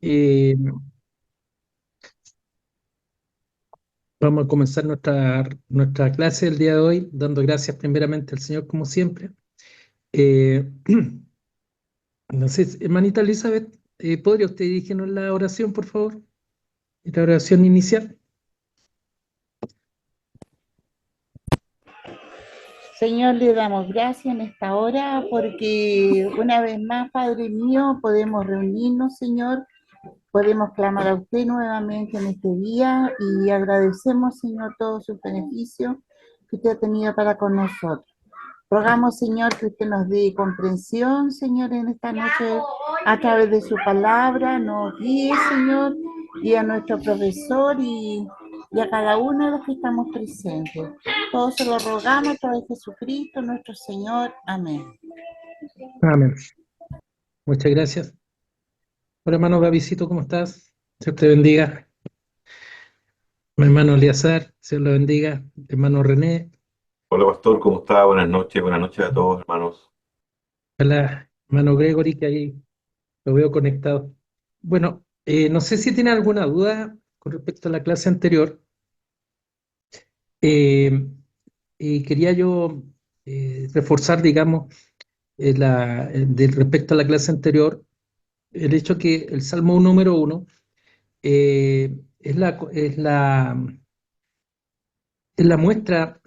Eh, Vamos a comenzar nuestra clase del día de hoy, dando gracias primeramente al Señor, como siempre. Eh, entonces, hermanita Elizabeth, ¿podría usted dirigirnos la oración, por favor? La oración inicial. Señor, le damos gracias en esta hora porque una vez más, Padre mío, podemos reunirnos, Señor, podemos clamar a usted nuevamente en este día y agradecemos, Señor, todos sus beneficios que usted ha tenido para con nosotros. Rogamos, Señor, que usted nos dé comprensión, Señor, en esta noche a través de su palabra, nos guíe, Señor, y a nuestro profesor y a cada uno de los que estamos presentes. Todo se lo rogamos a través de Jesucristo, nuestro Señor. Amén. Amén. Muchas gracias. Hola, hermano Gavisito, ¿cómo estás? Dios te bendiga. Mi hermano Eleazar, Dios lo bendiga. Hermano René, Hola pastor, ¿cómo está? Buenas noches a todos hermanos. hola, hermano Gregory, que ahí lo veo conectado. Bueno, no sé si tiene alguna duda con respecto a la clase anterior. Eh, y quería yo reforzar, digamos, respecto a la clase anterior, el hecho que el Salmo número uno es la muestra,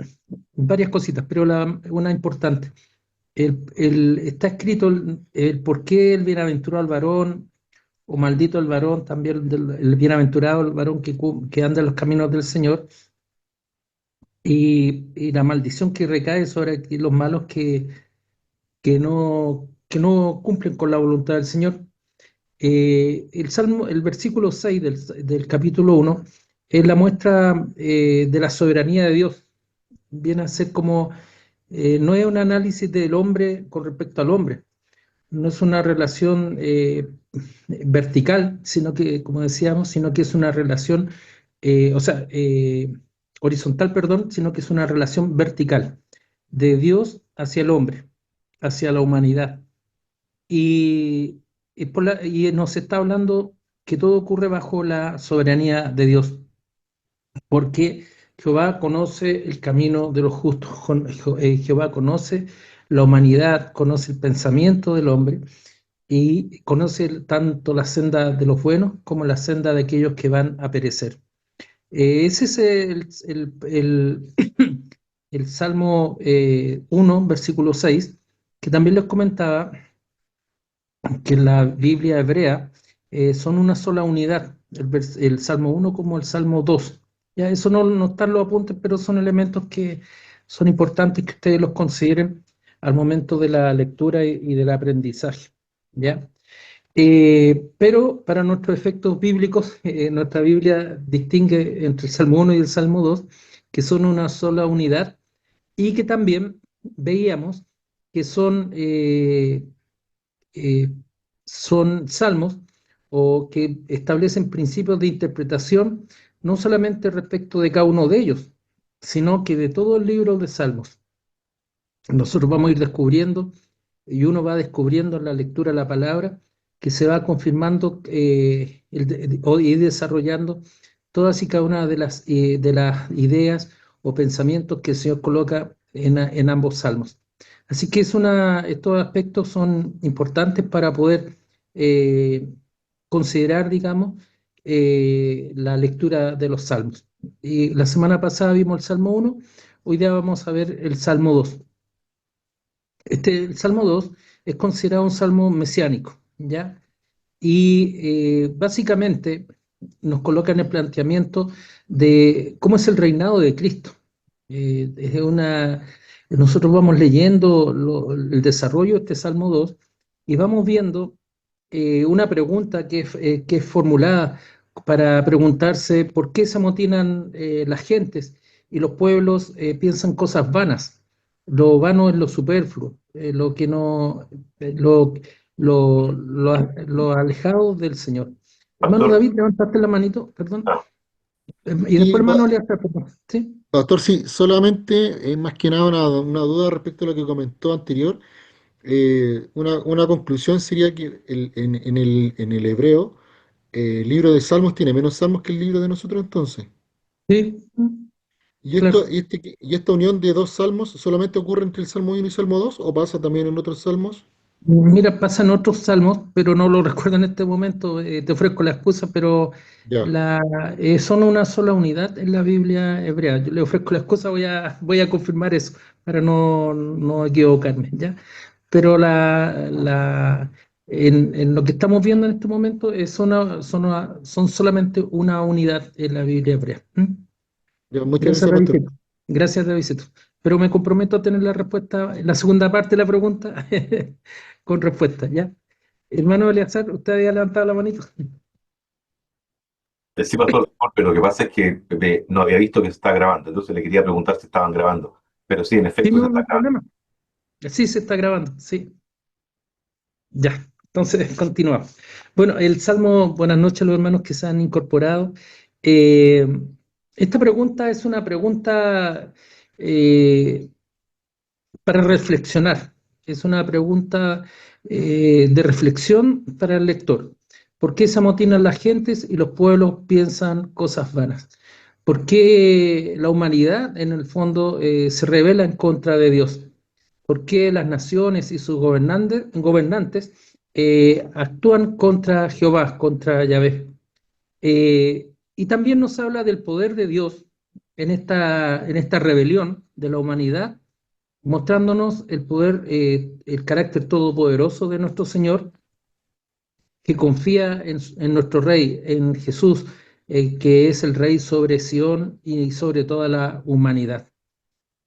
varias cositas, pero una importante. Está escrito el por qué el bienaventurado el varón, o maldito el varón, también el bienaventurado el varón que anda en los caminos del Señor, y la maldición que recae sobre los malos que no cumplen con la voluntad del Señor. El versículo 6 del capítulo uno es la muestra de la soberanía de Dios. Viene a ser como, no es un análisis del hombre con respecto al hombre, no es una relación vertical, sino que, como decíamos, sino que es una relación, o sea, horizontal, perdón, sino que es una relación vertical de Dios hacia el hombre, hacia la humanidad. Y, y nos está hablando que todo ocurre bajo la soberanía de Dios, porque Jehová conoce el camino de los justos, Jehová conoce la humanidad, conoce el pensamiento del hombre y conoce tanto la senda de los buenos como la senda de aquellos que van a perecer. Ese es el Salmo 1, versículo 6, que también les comentaba que en la Biblia hebrea son una sola unidad, el Salmo uno como el Salmo 2. Ya, eso no están los apuntes, pero son elementos que son importantes que ustedes los consideren al momento de la lectura y del aprendizaje. ¿Ya? Pero para nuestros efectos bíblicos, nuestra Biblia distingue entre el Salmo uno y el Salmo 2, que son una sola unidad, y que también veíamos que eh, son salmos o que establecen principios de interpretación, no solamente respecto de cada uno de ellos, sino que de todo el libro de Salmos. Nosotros vamos a ir descubriendo y uno va descubriendo en la lectura de la palabra que se va confirmando y desarrollando todas y cada una de las ideas o pensamientos que el Señor coloca en ambos salmos. Así que estos aspectos son importantes para poder eh, considerar, digamos, la lectura de los salmos. Y la semana pasada vimos el Salmo uno, hoy día vamos a ver el Salmo 2. El Salmo 2 es considerado un salmo mesiánico, ¿ya? Y básicamente nos coloca en el planteamiento de cómo es el reinado de Cristo. Nosotros vamos leyendo el desarrollo de este Salmo 2 y vamos viendo una pregunta que es formulada para preguntarse por qué se amotinan las gentes y los pueblos piensan cosas vanas. Lo vano es lo superfluo, lo que no, lo, lo alejado del Señor. Hermano Pastor, David, levantaste la manito, perdón. ah, Y después, Sí, hermano Elías, perdón. ¿Sí? pastor, sí, solamente más que nada una duda respecto a lo que comentó anterior. Una conclusión sería que en el hebreo El libro de Salmos tiene menos salmos que el libro de nosotros entonces. Sí, ¿Y claro. y esta unión de dos salmos solamente ocurre entre el Salmo 1 y Salmo 2 o pasa también en otros salmos? Mira, pasan otros salmos, pero no lo recuerdo en este momento. Te ofrezco la excusa, pero Ya, son una sola unidad en la Biblia hebrea. Yo le ofrezco la excusa, voy a confirmar eso para no equivocarme, ¿ya? Pero en lo que estamos viendo en este momento son solamente una unidad en la Biblia hebrea. ¿Mm? ya, muchas Gracias, gracias, pastor. Davidito. Gracias, Davidito. Pero me comprometo a tener la respuesta, la segunda parte de la pregunta, con respuesta, ¿ya? Hermano Eleazar, usted había levantado la manito. Sí, pastor, disculpe, lo que pasa es que no había visto que se estaba grabando, entonces le quería preguntar si estaban grabando. Pero sí, en Sí, efecto se no, no está hay grabando. problema. Sí, se está grabando, sí. Ya, entonces continuamos. Bueno, el Salmo, buenas noches a los hermanos que se han incorporado. Eh, Esta pregunta es una pregunta eh, para reflexionar. Es una pregunta de reflexión para el lector. ¿Por qué se amotinan las gentes y los pueblos piensan cosas vanas? ¿Por qué la humanidad, en el fondo, se rebela en contra de Dios? ¿Por qué las naciones y sus gobernantes actúan contra Jehová, contra Yahvé? Y también nos habla del poder de Dios en esta rebelión de la humanidad, mostrándonos el poder, el carácter todopoderoso de nuestro Señor, que confía en nuestro Rey, en Jesús, que es el Rey sobre Sión y sobre toda la humanidad.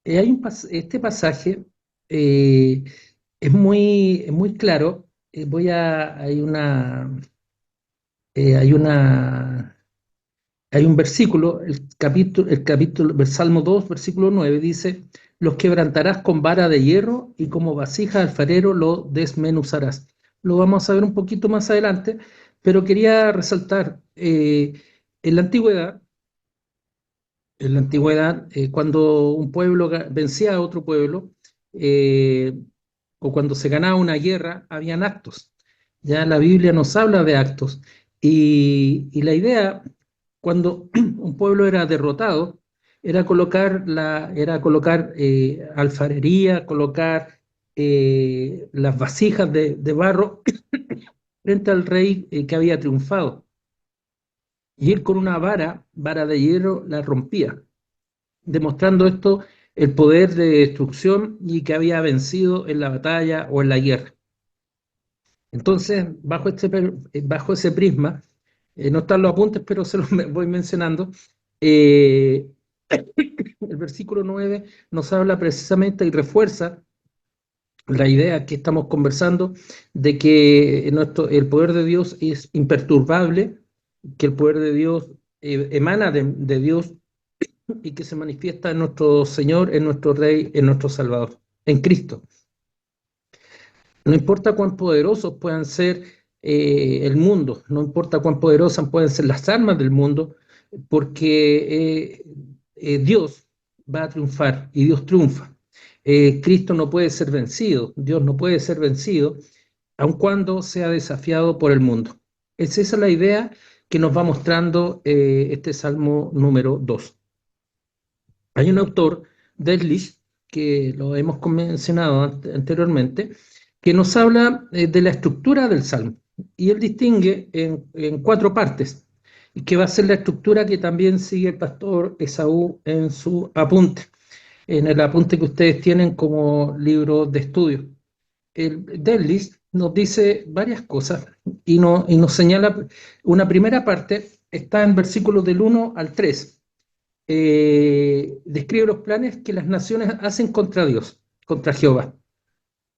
Este pasaje eh, es muy claro. Hay una Hay un versículo, el Salmo 2, versículo 9, dice: los quebrantarás con vara de hierro y como vasija alfarero lo desmenuzarás. Lo vamos a ver un poquito más adelante, pero quería resaltar, en la antigüedad, cuando un pueblo vencía a otro pueblo, eh, o cuando se ganaba una guerra, habían actos. Ya la Biblia nos habla de actos. Y la idea, cuando un pueblo era derrotado, era colocar alfarería, colocar las vasijas de barro frente al rey que había triunfado. Y él con una vara de hierro, la rompía, demostrando esto el poder de destrucción y que había vencido en la batalla o en la guerra. Entonces, bajo ese prisma, no están los apuntes, pero se los voy mencionando. eh, el versículo 9 nos habla precisamente y refuerza la idea que estamos conversando de que el poder de Dios es imperturbable, que el poder de Dios emana de Dios y que se manifiesta en nuestro Señor, en nuestro Rey, en nuestro Salvador, en Cristo. No importa cuán poderosos puedan ser el mundo, no importa cuán poderosas pueden ser las armas del mundo, porque Dios va a triunfar y Dios triunfa. Cristo no puede ser vencido, Dios no puede ser vencido, aun cuando sea desafiado por el mundo. Esa es la idea que nos va mostrando este Salmo número 2. Hay un autor, Detlef, que lo hemos mencionado anteriormente, que nos habla de la estructura del Salmo. Y él distingue en cuatro partes, y que va a ser la estructura que también sigue el pastor Esaú en su apunte, en el apunte que ustedes tienen como libro de estudio. El Detlef nos dice varias cosas y nos señala una primera parte, está en versículos del 1 al 3. Describe los planes que las naciones hacen contra Dios, contra Jehová.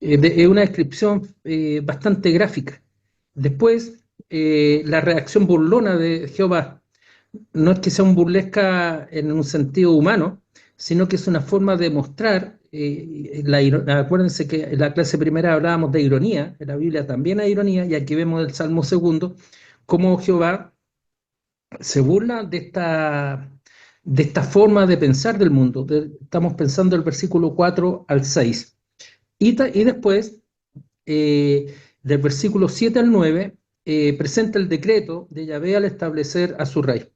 Es una descripción bastante gráfica. Después, la reacción burlona de Jehová no es que sea un burlesca en un sentido humano, sino que es una forma de mostrar, acuérdense que en la clase primera hablábamos de ironía, en la Biblia también hay ironía, y aquí vemos el Salmo segundo, cómo Jehová se burla de esta forma de pensar del mundo. Estamos pensando el versículo 4 al 6. Y después, del versículo 7 al 9, presenta el decreto de Yahvé al establecer a su rey.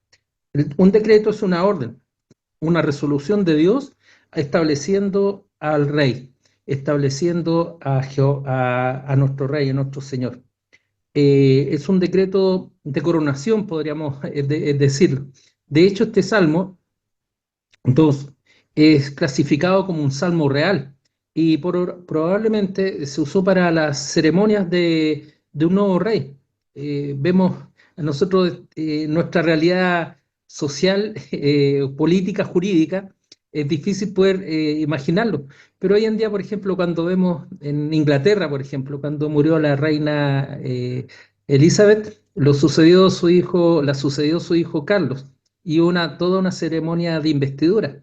Un decreto es una orden, una resolución de Dios estableciendo al rey, estableciendo a nuestro rey, a nuestro Señor. Es un decreto de coronación, podríamos decirlo. De hecho, este Salmo 2 es clasificado como un salmo real y probablemente se usó para las ceremonias de un nuevo rey. Vemos a nosotros nuestra realidad social, política, jurídica, es difícil poder imaginarlo. Pero hoy en día, por ejemplo, cuando vemos en Inglaterra, por ejemplo, cuando murió la reina Elizabeth, la sucedió su hijo Carlos y toda una ceremonia de investidura.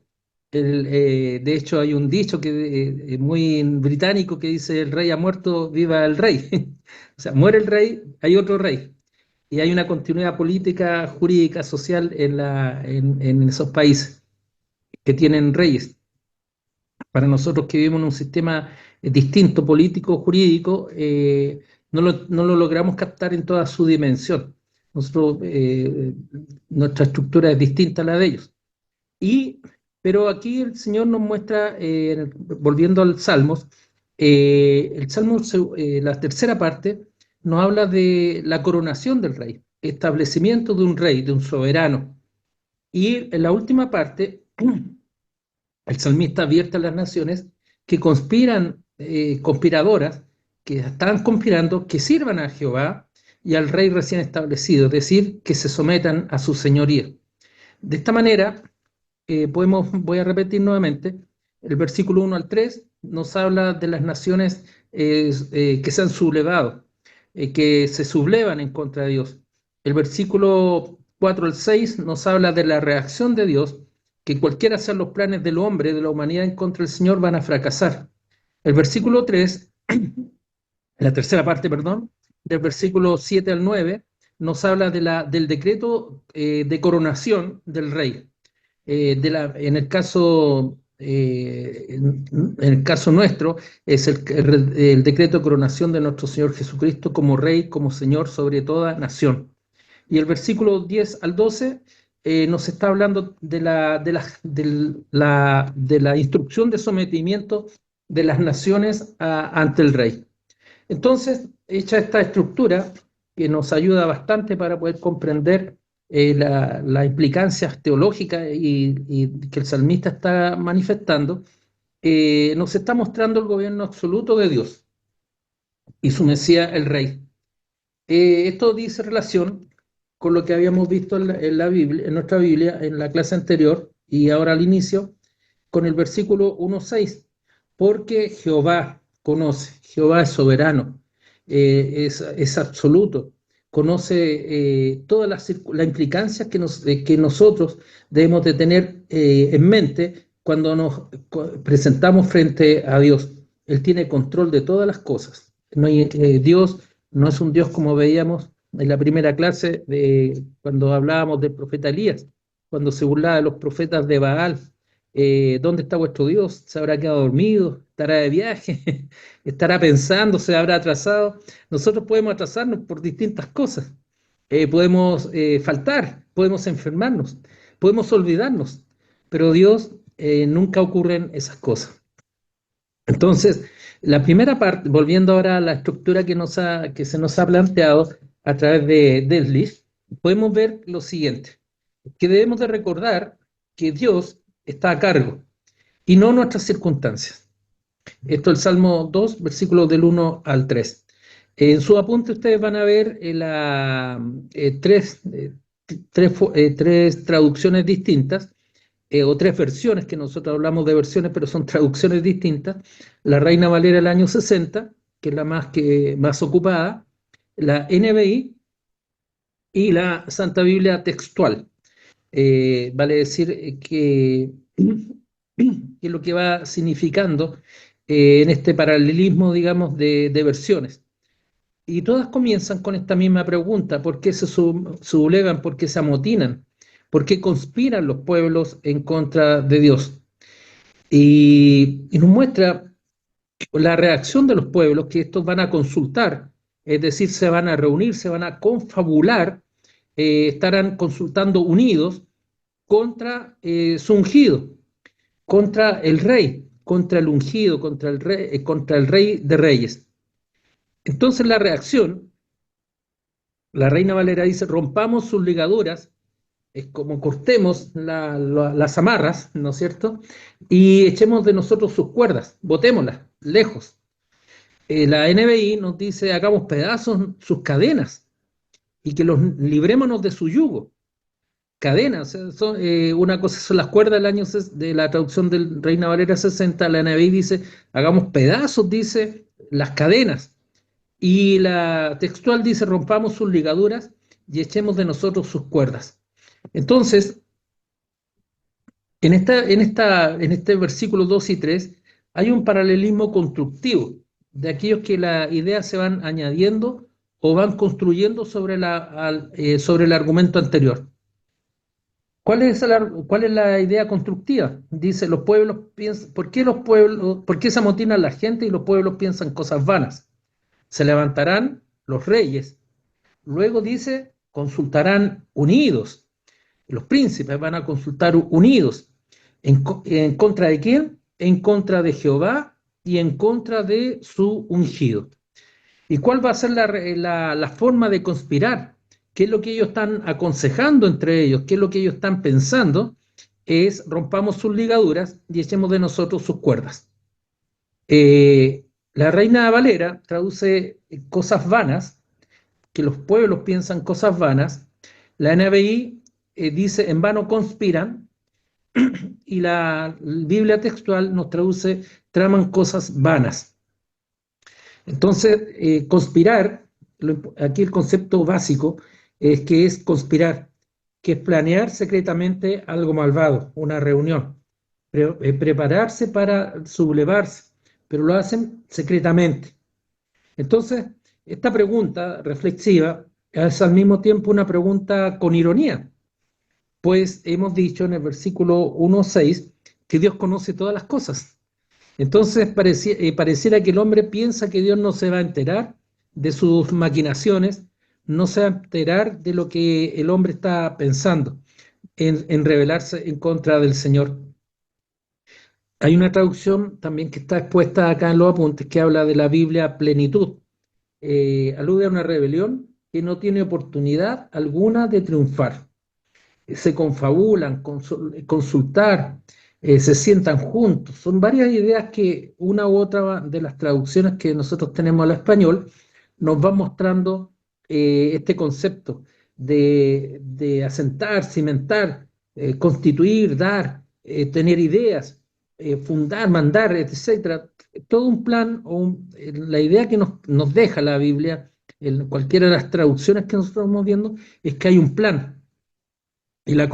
De hecho, hay un dicho que muy británico que dice: el rey ha muerto, viva el rey. O sea, muere el rey, hay otro rey. Y hay una continuidad política, jurídica, social en esos países que tienen reyes. Para nosotros que vivimos en un sistema distinto, político, jurídico, no lo logramos captar en toda su dimensión. Nuestra estructura es distinta a la de ellos. Pero aquí el Señor nos muestra, volviendo al Salmos, la tercera parte, nos habla de la coronación del rey, establecimiento de un rey, de un soberano. Y en la última parte, el salmista advierte a las naciones que conspiran, conspiradoras, que están conspirando, que sirvan a Jehová y al rey recién establecido, es decir, que se sometan a su señoría. De esta manera, voy a repetir nuevamente, el versículo 1 al 3 nos habla de las naciones que se han sublevado, que se sublevan en contra de Dios. El versículo 4 al 6 nos habla de la reacción de Dios, que cualquiera sean los planes del hombre, de la humanidad en contra del Señor, van a fracasar. El versículo 3, la tercera parte, perdón, del versículo 7 al 9, nos habla del decreto de coronación del rey. En el caso nuestro, es el decreto de coronación de nuestro Señor Jesucristo como Rey, como Señor sobre toda nación. Y el versículo 10 al 12 nos está hablando de la instrucción de sometimiento de las naciones ante el Rey. Entonces, hecha esta estructura, que nos ayuda bastante para poder comprender las implicancias teológicas y que el salmista está manifestando, nos está mostrando el gobierno absoluto de Dios y su Mesías, el Rey. Esto dice relación con lo que habíamos visto en la Biblia, en nuestra Biblia, en la clase anterior y ahora al inicio, con el versículo 1.6, porque Jehová conoce, Jehová es soberano, es absoluto, conoce todas las implicancias que nosotros debemos de tener en mente cuando nos presentamos frente a Dios. Él tiene control de todas las cosas. Dios no es un Dios como veíamos en la primera clase cuando hablábamos del profeta Elías, cuando se burlaba de los profetas de Baal. ¿Dónde está vuestro Dios? ¿Se habrá quedado dormido? ¿Estará de viaje? ¿Estará pensando? ¿Se habrá atrasado? Nosotros podemos atrasarnos por distintas cosas. Podemos faltar, podemos enfermarnos, podemos olvidarnos, pero Dios nunca ocurren esas cosas. Entonces, la primera parte, volviendo ahora a la estructura que se nos ha planteado a través de Desliz, podemos ver lo siguiente, que debemos de recordar que Dios está a cargo y no nuestras circunstancias. Esto es el Salmo 2, versículos del 1 al 3. En su apunte ustedes van a ver tres traducciones distintas, o tres versiones, que nosotros hablamos de versiones, pero son traducciones distintas. La Reina Valera del año 60, que es la más ocupada, la NBI y la Santa Biblia textual. Vale decir que es lo que va significando en este paralelismo, digamos, de versiones. Y todas comienzan con esta misma pregunta: ¿por qué se sublevan? ¿Por qué se amotinan? ¿Por qué conspiran los pueblos en contra de Dios? Y nos muestra la reacción de los pueblos, que estos van a consultar es decir, se van a reunir, se van a confabular, estarán consultando unidos contra su ungido, contra el rey, contra el ungido, contra el rey de reyes. Entonces la reacción, la Reina Valera dice, rompamos sus ligaduras, es como cortemos las amarras, ¿no es cierto? Y echemos de nosotros sus cuerdas, botémoslas lejos. La NBI nos dice, hagamos pedazos sus cadenas y que los librémonos de su yugo. Cadenas, una cosa son las cuerdas de la traducción del Reina Valera 60, la NBI dice, hagamos pedazos, dice, las cadenas. Y la textual dice, rompamos sus ligaduras y echemos de nosotros sus cuerdas. Entonces, en este versículo 2 y 3 hay un paralelismo constructivo de aquellos que las ideas se van añadiendo o van construyendo sobre el argumento anterior. ¿Cuál es la idea constructiva? Dice, los pueblos piensan, ¿por qué se amotinan la gente y los pueblos piensan cosas vanas? Se levantarán los reyes. Luego dice, consultarán unidos. Los príncipes van a consultar unidos. ¿En contra de quién? En contra de Jehová y en contra de su ungido. ¿Y cuál va a ser la forma de conspirar? ¿Qué es lo que ellos están aconsejando entre ellos? ¿Qué es lo que ellos están pensando? Es rompamos sus ligaduras y echemos de nosotros sus cuerdas. La Reina Valera traduce cosas vanas, que los pueblos piensan cosas vanas. La NBI dice en vano conspiran, y la Biblia textual nos traduce traman cosas vanas. Entonces, conspirar, aquí el concepto básico es que es conspirar, que es planear secretamente algo malvado, una reunión, prepararse para sublevarse, pero lo hacen secretamente. Entonces, esta pregunta reflexiva es al mismo tiempo una pregunta con ironía, pues hemos dicho en el versículo 1:6 que Dios conoce todas las cosas. Entonces pareciera que el hombre piensa que Dios no se va a enterar de sus maquinaciones, no se va a enterar de lo que el hombre está pensando en rebelarse en contra del Señor. Hay una traducción también que está expuesta acá en los apuntes que habla de la Biblia plenitud. Alude a una rebelión que no tiene oportunidad alguna de triunfar. Se confabulan, consultar, se sientan juntos. Son varias ideas que una u otra de las traducciones que nosotros tenemos al español nos va mostrando este concepto de asentar, cimentar, constituir, dar, tener ideas, fundar, mandar, etcétera. Todo un plan, la idea que nos deja la Biblia, en cualquiera de las traducciones que nosotros estamos viendo, es que hay un plan. Y la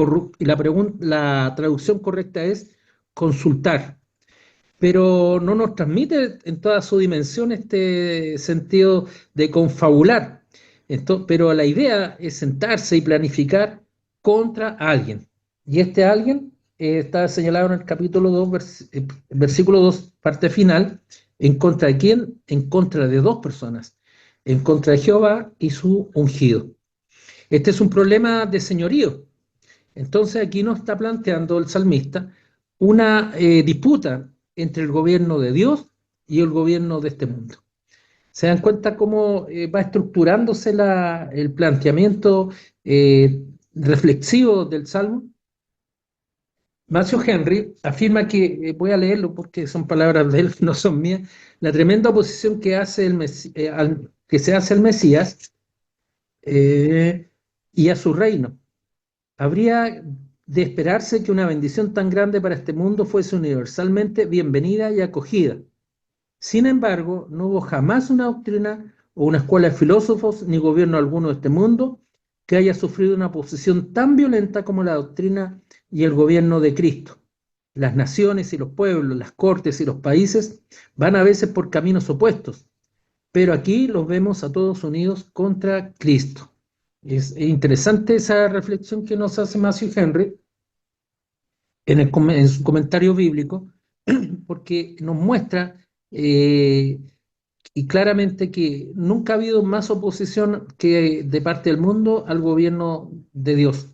traducción correcta es consultar, pero no nos transmite en toda su dimensión este sentido de confabular. Pero la idea es sentarse y planificar contra alguien. Y este alguien está señalado en el capítulo 2, versículo 2, parte final. ¿En contra de quién? En contra de dos personas. En contra de Jehová y su ungido. Este es un problema de señorío. Entonces aquí nos está planteando el salmista una disputa entre el gobierno de Dios y el gobierno de este mundo. ¿Se dan cuenta cómo va estructurándose el planteamiento reflexivo del Salmo? Matthew Henry afirma que, voy a leerlo porque son palabras de él, no son mías, la tremenda oposición que se hace al Mesías y a su reino. Habría de esperarse que una bendición tan grande para este mundo fuese universalmente bienvenida y acogida. Sin embargo, no hubo jamás una doctrina o una escuela de filósofos ni gobierno alguno de este mundo que haya sufrido una oposición tan violenta como la doctrina y el gobierno de Cristo. Las naciones y los pueblos, las cortes y los países van a veces por caminos opuestos, pero aquí los vemos a todos unidos contra Cristo. Es interesante esa reflexión que nos hace Matthew Henry en su comentario bíblico, porque nos muestra y claramente que nunca ha habido más oposición que de parte del mundo al gobierno de Dios.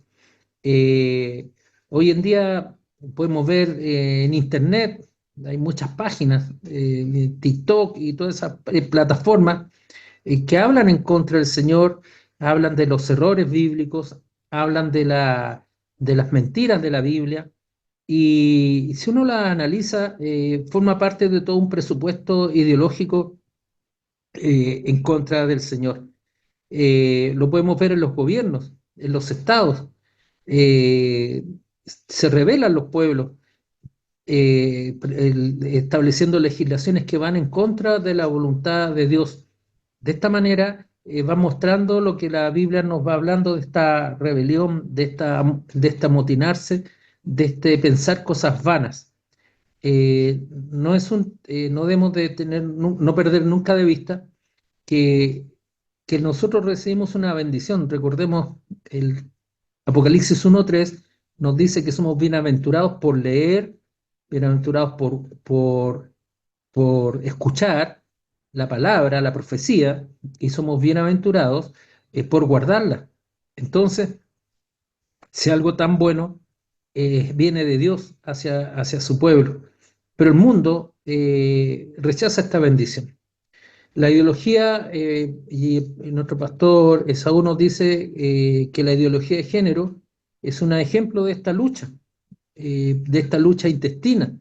Eh, Hoy en día podemos ver en Internet, hay muchas páginas, TikTok y todas esas plataformas que hablan en contra del Señor, hablan de los errores bíblicos, hablan de las mentiras de la Biblia. Y si uno la analiza, forma parte de todo un presupuesto ideológico en contra del Señor. Lo podemos ver en los gobiernos, en los estados. Eh, Se rebelan los pueblos, estableciendo legislaciones que van en contra de la voluntad de Dios. De esta manera, va mostrando lo que la Biblia nos va hablando de esta rebelión, de esta amotinarse, de este pensar cosas vanas. No debemos de no perder nunca de vista que, que nosotros recibimos una bendición. Recordemos, el Apocalipsis 1:3 nos dice que somos bienaventurados por leer, bienaventurados por escuchar la palabra, la profecía, y somos bienaventurados por guardarla. Entonces, si algo tan bueno viene de Dios hacia su pueblo, pero el mundo rechaza esta bendición. La ideología, y nuestro pastor Esaú nos dice que la ideología de género es un ejemplo de esta lucha intestina,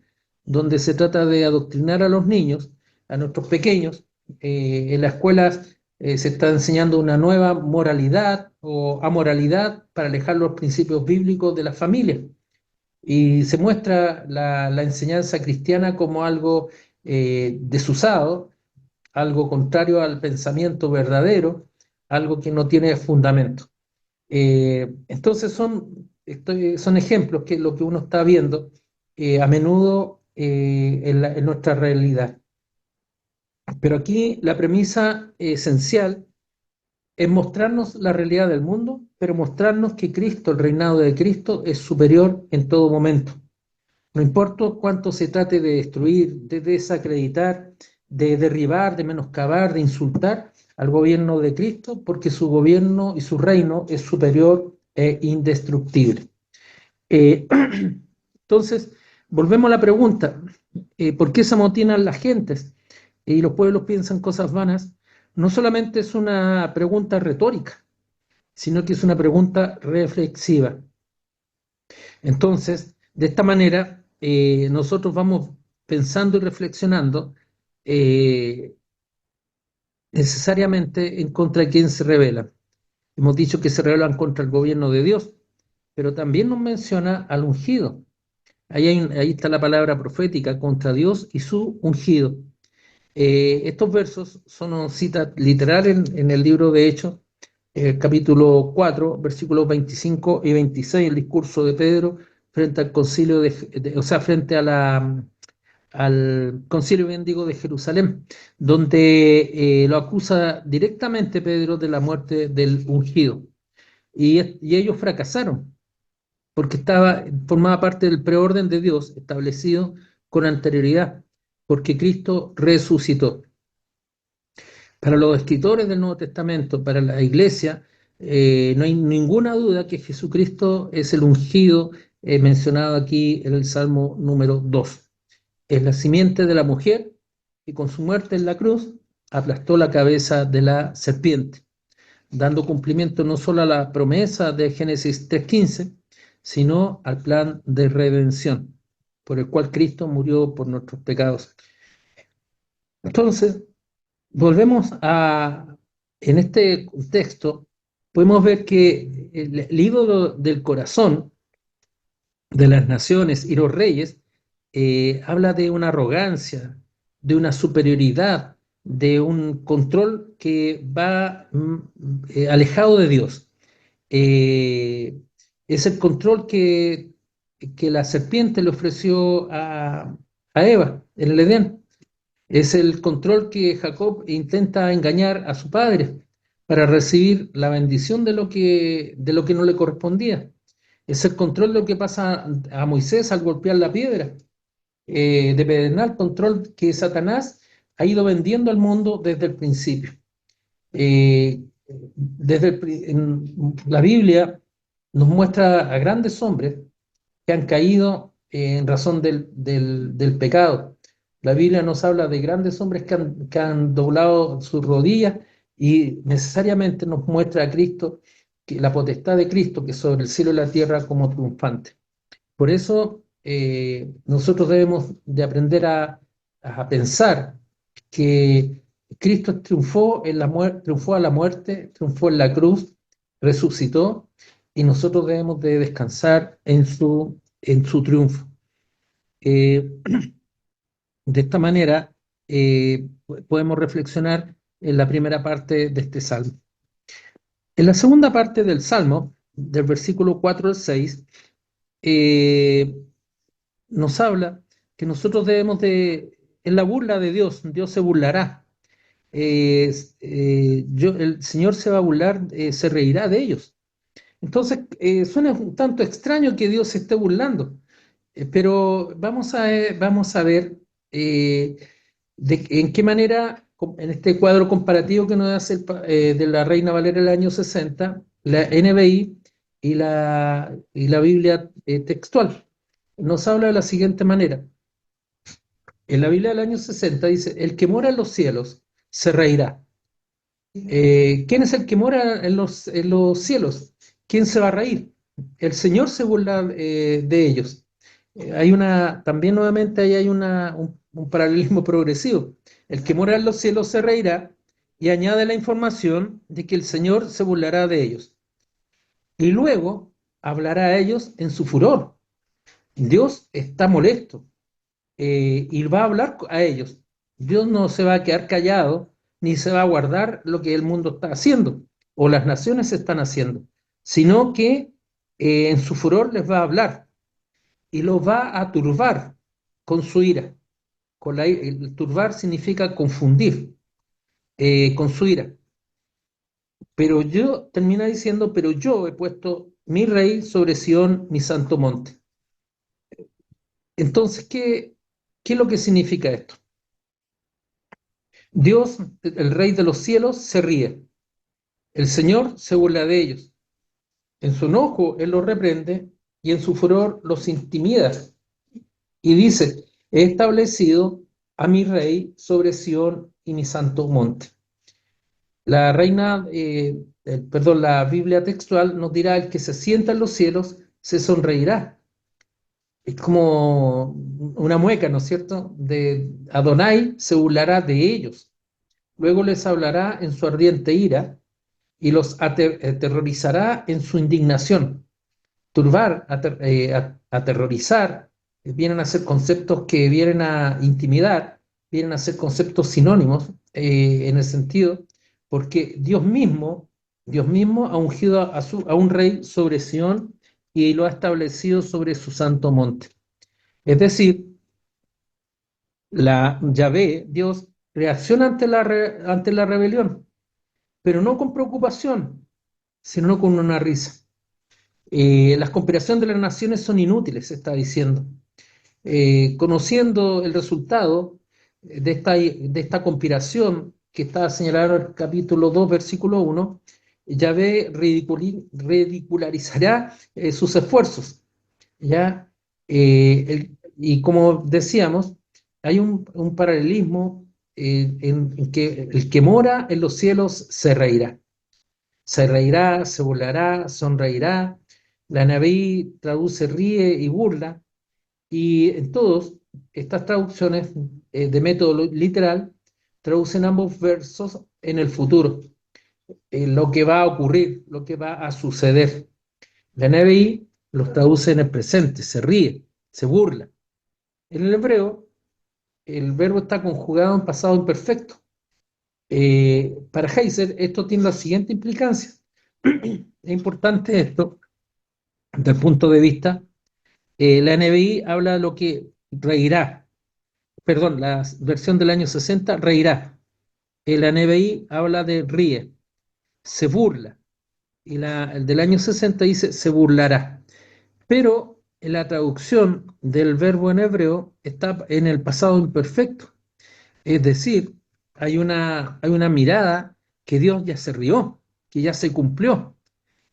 donde se trata de adoctrinar a los niños, a nuestros pequeños. En las escuelas se está enseñando una nueva moralidad o amoralidad para alejar los principios bíblicos de la familia. Y se muestra la enseñanza cristiana como algo desusado, algo contrario al pensamiento verdadero, algo que no tiene fundamento. Entonces son ejemplos que lo que uno está viendo a menudo en nuestra realidad. Pero aquí la premisa esencial es mostrarnos la realidad del mundo, pero mostrarnos que Cristo, el reinado de Cristo, es superior en todo momento. No importa cuánto se trate de destruir, de desacreditar, de derribar, de menoscabar, de insultar al gobierno de Cristo, porque su gobierno y su reino es superior e indestructible. Entonces, volvemos a la pregunta, ¿por qué se amotinan las gentes y los pueblos piensan cosas vanas? No solamente es una pregunta retórica, sino que es una pregunta reflexiva. Entonces, de esta manera, nosotros vamos pensando y reflexionando necesariamente en contra de quién se rebela. Hemos dicho que se rebelan contra el gobierno de Dios, pero también nos menciona al ungido. Ahí está la palabra profética, contra Dios y su ungido. Estos versos son una cita literal en el libro de Hechos, capítulo 4, versículos 25 y 26, el discurso de Pedro frente al concilio frente al concilio, bien digo, de Jerusalén, donde lo acusa directamente Pedro de la muerte del ungido. Y ellos fracasaron, porque formaba parte del preorden de Dios establecido con anterioridad, porque Cristo resucitó. Para los escritores del Nuevo Testamento, para la iglesia, no hay ninguna duda que Jesucristo es el ungido mencionado aquí en el Salmo número 2. Es la simiente de la mujer que con su muerte en la cruz aplastó la cabeza de la serpiente, dando cumplimiento no solo a la promesa de Génesis 3:15, sino al plan de redención, por el cual Cristo murió por nuestros pecados. Entonces, en este contexto, podemos ver que el ídolo del corazón de las naciones y los reyes habla de una arrogancia, de una superioridad, de un control que va alejado de Dios. Es el control que la serpiente le ofreció a Eva en el Edén. Es el control que Jacob intenta engañar a su padre para recibir la bendición de lo que no le correspondía. Es el control de lo que pasa a Moisés al golpear la piedra de pedernal, control que Satanás ha ido vendiendo al mundo desde el principio. En la Biblia nos muestra a grandes hombres que han caído en razón del pecado. La Biblia nos habla de grandes hombres que han doblado sus rodillas y necesariamente nos muestra a Cristo, que la potestad de Cristo, que es sobre el cielo y la tierra, como triunfante. Por eso nosotros debemos de aprender a pensar que Cristo triunfó triunfó a la muerte, triunfó en la cruz, resucitó, y nosotros debemos de descansar en su triunfo. Eh, de esta manera podemos reflexionar en la primera parte de este salmo. En la segunda parte del salmo, del versículo 4 al 6, nos habla que nosotros debemos en la burla de Dios, Dios se burlará. El Señor se va a burlar, se reirá de ellos. Entonces, suena un tanto extraño que Dios se esté burlando, pero vamos a ver eh, en qué manera, en este cuadro comparativo que nos hace de la Reina Valera del año 60, la NBI y la Biblia textual, nos habla de la siguiente manera. En la Biblia del año 60 dice: el que mora en los cielos se reirá. ¿Quién es el que mora en los cielos? ¿Quién se va a reír? El Señor se burla de ellos. También nuevamente ahí hay un paralelismo progresivo. El que mora en los cielos se reirá, y añade la información de que el Señor se burlará de ellos. Y luego hablará a ellos en su furor. Dios está molesto, y va a hablar a ellos. Dios no se va a quedar callado, ni se va a guardar lo que el mundo está haciendo o las naciones están haciendo, sino que en su furor les va a hablar y los va a turbar con su ira. El turbar significa confundir, con su ira. Termina diciendo: pero yo he puesto mi rey sobre Sión, mi santo monte. Entonces, ¿qué es lo que significa esto? Dios, el Rey de los cielos, se ríe. El Señor se burla de ellos. En su enojo, Él los reprende, y en su furor los intimida. Y dice: he establecido a mi Rey sobre Sión y mi santo monte. La la Biblia textual nos dirá: el que se sienta en los cielos se sonreirá. Es como una mueca, ¿no es cierto? De Adonai se burlará de ellos. Luego les hablará en su ardiente ira y los aterrorizará en su indignación. Turbar, aterrorizar, vienen a ser conceptos que vienen a intimidar, vienen a ser conceptos sinónimos, en el sentido, porque Dios mismo ha ungido a un rey sobre Sión y lo ha establecido sobre su santo monte. Es decir, Yahvé, Dios, reacciona ante la rebelión, pero no con preocupación, sino con una risa. Las conspiraciones de las naciones son inútiles, se está diciendo. Conociendo el resultado de esta conspiración que está señalado en el capítulo 2, versículo 1, Yahvé ridicularizará sus esfuerzos, ¿ya? Y como decíamos, hay un paralelismo en que el que mora en los cielos se reirá. Se reirá, se burlará, sonreirá. La Naví traduce ríe y burla, y en todas estas traducciones de método literal traducen ambos versos en el futuro, lo que va a ocurrir, lo que va a suceder. La NBI los traduce en el presente, se ríe, se burla. En el hebreo, el verbo está conjugado en pasado imperfecto. Para Heiser, esto tiene la siguiente implicancia. Es importante esto, desde el punto de vista, la NBI habla de lo que reirá, perdón, la versión del año 60, reirá. La NBI habla de ríe, se burla, y el del año 60 dice se burlará. Pero en la traducción del verbo en hebreo está en el pasado imperfecto. Es decir, hay una mirada que Dios ya se rió, que ya se cumplió.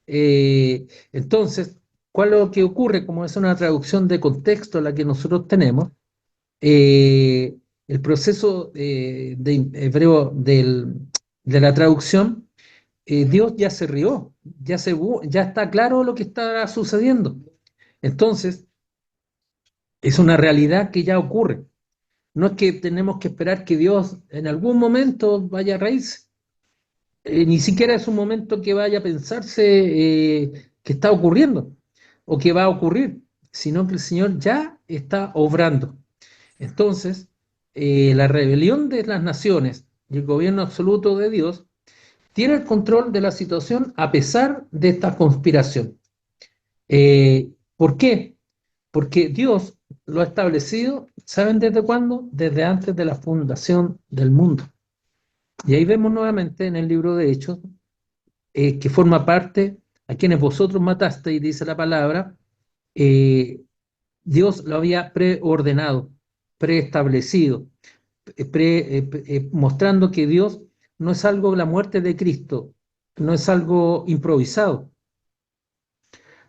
Entonces, ¿cuál es lo que ocurre? Como es una traducción de contexto la que nosotros tenemos, el proceso de hebreo de la traducción, Dios ya se rió, ya está claro lo que está sucediendo. Entonces, es una realidad que ya ocurre. No es que tenemos que esperar que Dios en algún momento vaya a reírse. Ni siquiera es un momento que vaya a pensarse que está ocurriendo o que va a ocurrir, sino que el Señor ya está obrando. Entonces, la rebelión de las naciones y el gobierno absoluto de Dios tiene el control de la situación a pesar de esta conspiración. ¿Por qué? Porque Dios lo ha establecido, ¿saben desde cuándo? Desde antes de la fundación del mundo. Y ahí vemos nuevamente en el libro de Hechos, que forma parte, a quienes vosotros matasteis, dice la palabra, eh, Dios lo había preordenado, preestablecido, mostrando que Dios no es algo, la muerte de Cristo, no es algo improvisado,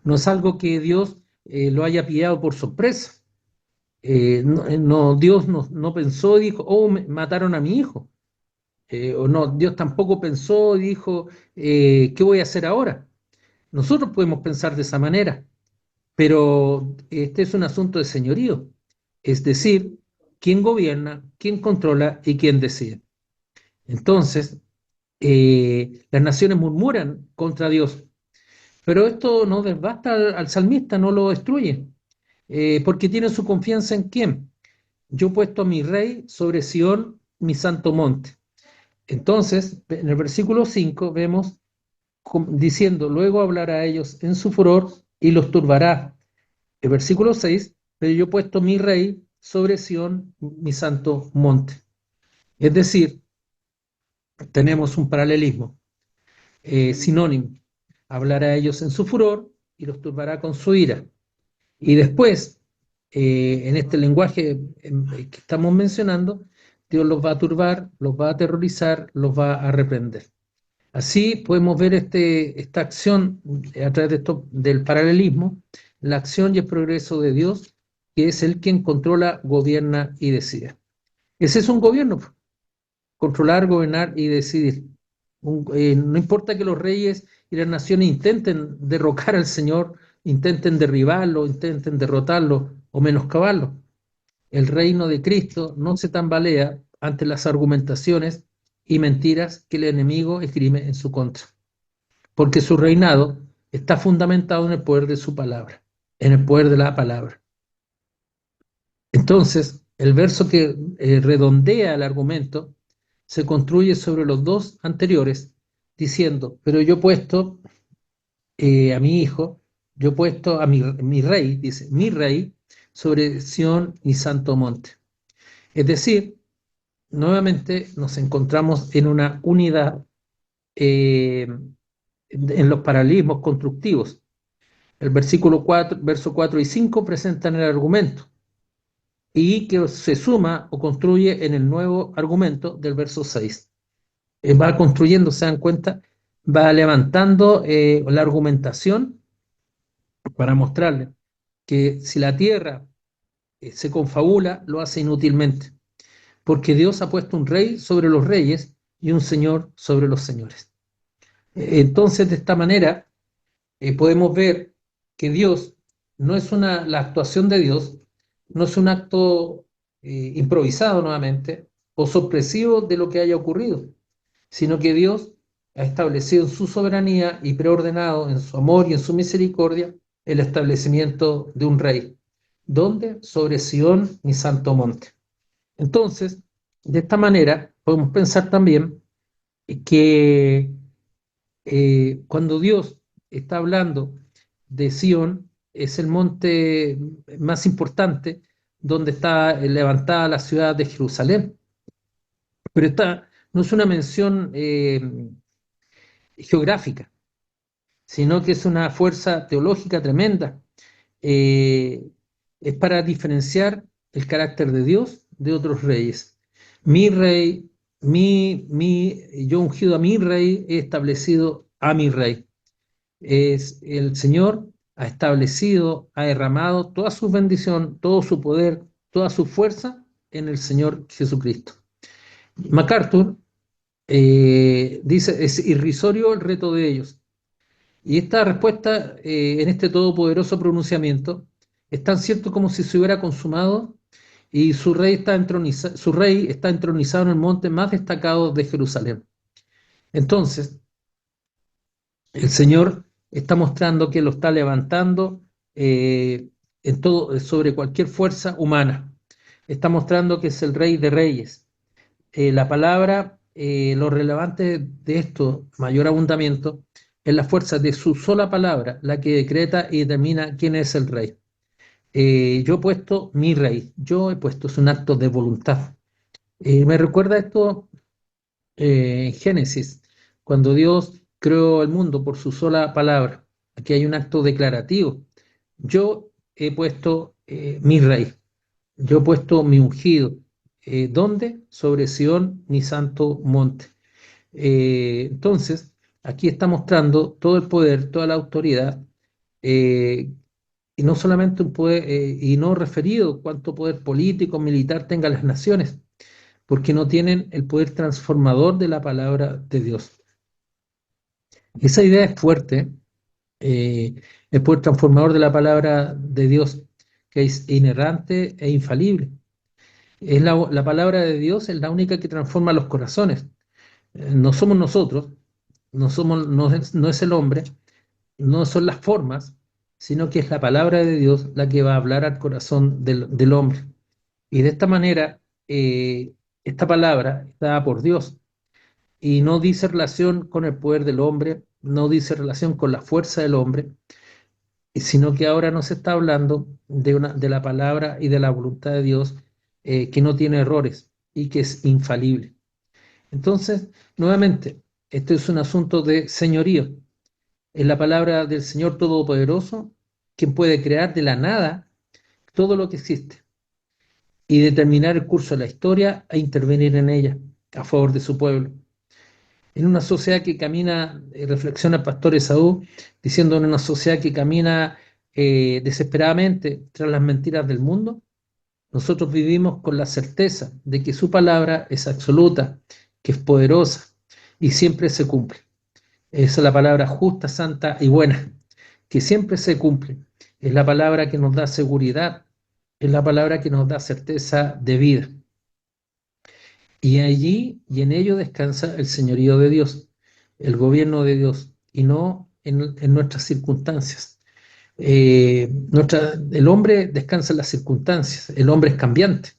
no es algo que Dios lo haya pillado por sorpresa. Dios no pensó y dijo, oh, mataron a mi hijo. O no, Dios tampoco pensó y dijo, ¿qué voy a hacer ahora? Nosotros podemos pensar de esa manera, pero este es un asunto de señorío, es decir, quién gobierna, quién controla y quién decide. Entonces, las naciones murmuran contra Dios, pero esto no desbasta al salmista, no lo destruye, porque tiene su confianza en quién. Yo he puesto a mi rey sobre Sión, mi santo monte. Entonces, en el versículo 5 vemos diciendo, luego hablará a ellos en su furor y los turbará. El versículo 6, pero yo he puesto mi rey sobre Sión, mi santo monte. Es decir, tenemos un paralelismo sinónimo. Hablará a ellos en su furor y los turbará con su ira. Y después, en este lenguaje que estamos mencionando, Dios los va a turbar, los va a aterrorizar, los va a reprender. Así podemos ver esta acción a través del paralelismo, la acción y el progreso de Dios, que es el quien controla, gobierna y decide. Ese es un gobierno, controlar, gobernar y decidir. No importa que los reyes y las naciones intenten derrocar al Señor, intenten derribarlo, intenten derrotarlo o menoscabarlo. El reino de Cristo no se tambalea ante las argumentaciones y mentiras que el enemigo esgrime en su contra, porque su reinado está fundamentado en el poder de su palabra, en el poder de la palabra. Entonces, el verso que redondea el argumento se construye sobre los dos anteriores, diciendo, pero yo he puesto a mi hijo, yo he puesto a mi rey, dice, mi rey, sobre Sión y Santo Monte. Es decir, nuevamente nos encontramos en una unidad en los paralelismos constructivos. El versículo 4, verso 4 y 5 presentan el argumento y que se suma o construye en el nuevo argumento del verso 6. Va construyendo, se dan cuenta, va levantando la argumentación para mostrarle que si la tierra se confabula, lo hace inútilmente, porque Dios ha puesto un rey sobre los reyes y un señor sobre los señores. Entonces, de esta manera, podemos ver que Dios no es la actuación de Dios, no es un acto improvisado nuevamente o sorpresivo de lo que haya ocurrido, sino que Dios ha establecido en su soberanía y preordenado en su amor y en su misericordia el establecimiento de un rey. ¿Dónde? Sobre Sión y Santo Monte. Entonces, de esta manera, podemos pensar también que cuando Dios está hablando de Sión, es el monte más importante donde está levantada la ciudad de Jerusalén. Pero esta no es una mención geográfica, sino que es una fuerza teológica tremenda. Es para diferenciar el carácter de Dios de otros reyes. Mi rey, yo ungido a mi rey, he establecido a mi rey. Es el Señor ha establecido, ha derramado toda su bendición, todo su poder, toda su fuerza en el Señor Jesucristo. MacArthur dice, es irrisorio el reto de ellos. Y esta respuesta en este todopoderoso pronunciamiento es tan cierto como si se hubiera consumado y su rey está entronizado en el monte más destacado de Jerusalén. Entonces, el Señor está mostrando que lo está levantando en todo, sobre cualquier fuerza humana. Está mostrando que es el Rey de Reyes. La palabra, lo relevante de esto, mayor abundamiento, es la fuerza de su sola palabra, la que decreta y determina quién es el Rey. Yo he puesto mi Rey, yo he puesto, es un acto de voluntad. Me recuerda esto en Génesis, cuando Dios creó el mundo por su sola palabra. Aquí hay un acto declarativo. Yo he puesto mi rey, yo he puesto mi ungido. ¿Dónde? Sobre Sión, mi santo monte. Entonces, aquí está mostrando todo el poder, toda la autoridad, eh, y no solamente un poder, y no referido cuánto poder político, militar tengan las naciones, porque no tienen el poder transformador de la palabra de Dios. Esa idea es fuerte, eh, el poder transformador de la palabra de Dios, que es inerrante e infalible. Es la palabra de Dios es la única que transforma los corazones. No somos nosotros, no es el hombre, no son las formas, sino que es la palabra de Dios la que va a hablar al corazón del hombre. Y de esta manera, esta palabra está dada por Dios y no dice relación con el poder del hombre, no dice relación con la fuerza del hombre, sino que ahora nos está hablando de la palabra y de la voluntad de Dios, que no tiene errores y que es infalible. Entonces, nuevamente, esto es un asunto de señorío. Es la palabra del Señor Todopoderoso quien puede crear de la nada todo lo que existe y determinar el curso de la historia e intervenir en ella a favor de su pueblo. En una sociedad que camina, reflexiona el pastor Esaú, diciendo en una sociedad que camina desesperadamente tras las mentiras del mundo, nosotros vivimos con la certeza de que su palabra es absoluta, que es poderosa y siempre se cumple. Esa es la palabra justa, santa y buena, que siempre se cumple. Es la palabra que nos da seguridad, es la palabra que nos da certeza de vida. Y allí y en ello descansa el señorío de Dios, el gobierno de Dios, y no en nuestras circunstancias. El hombre descansa en las circunstancias, el hombre es cambiante,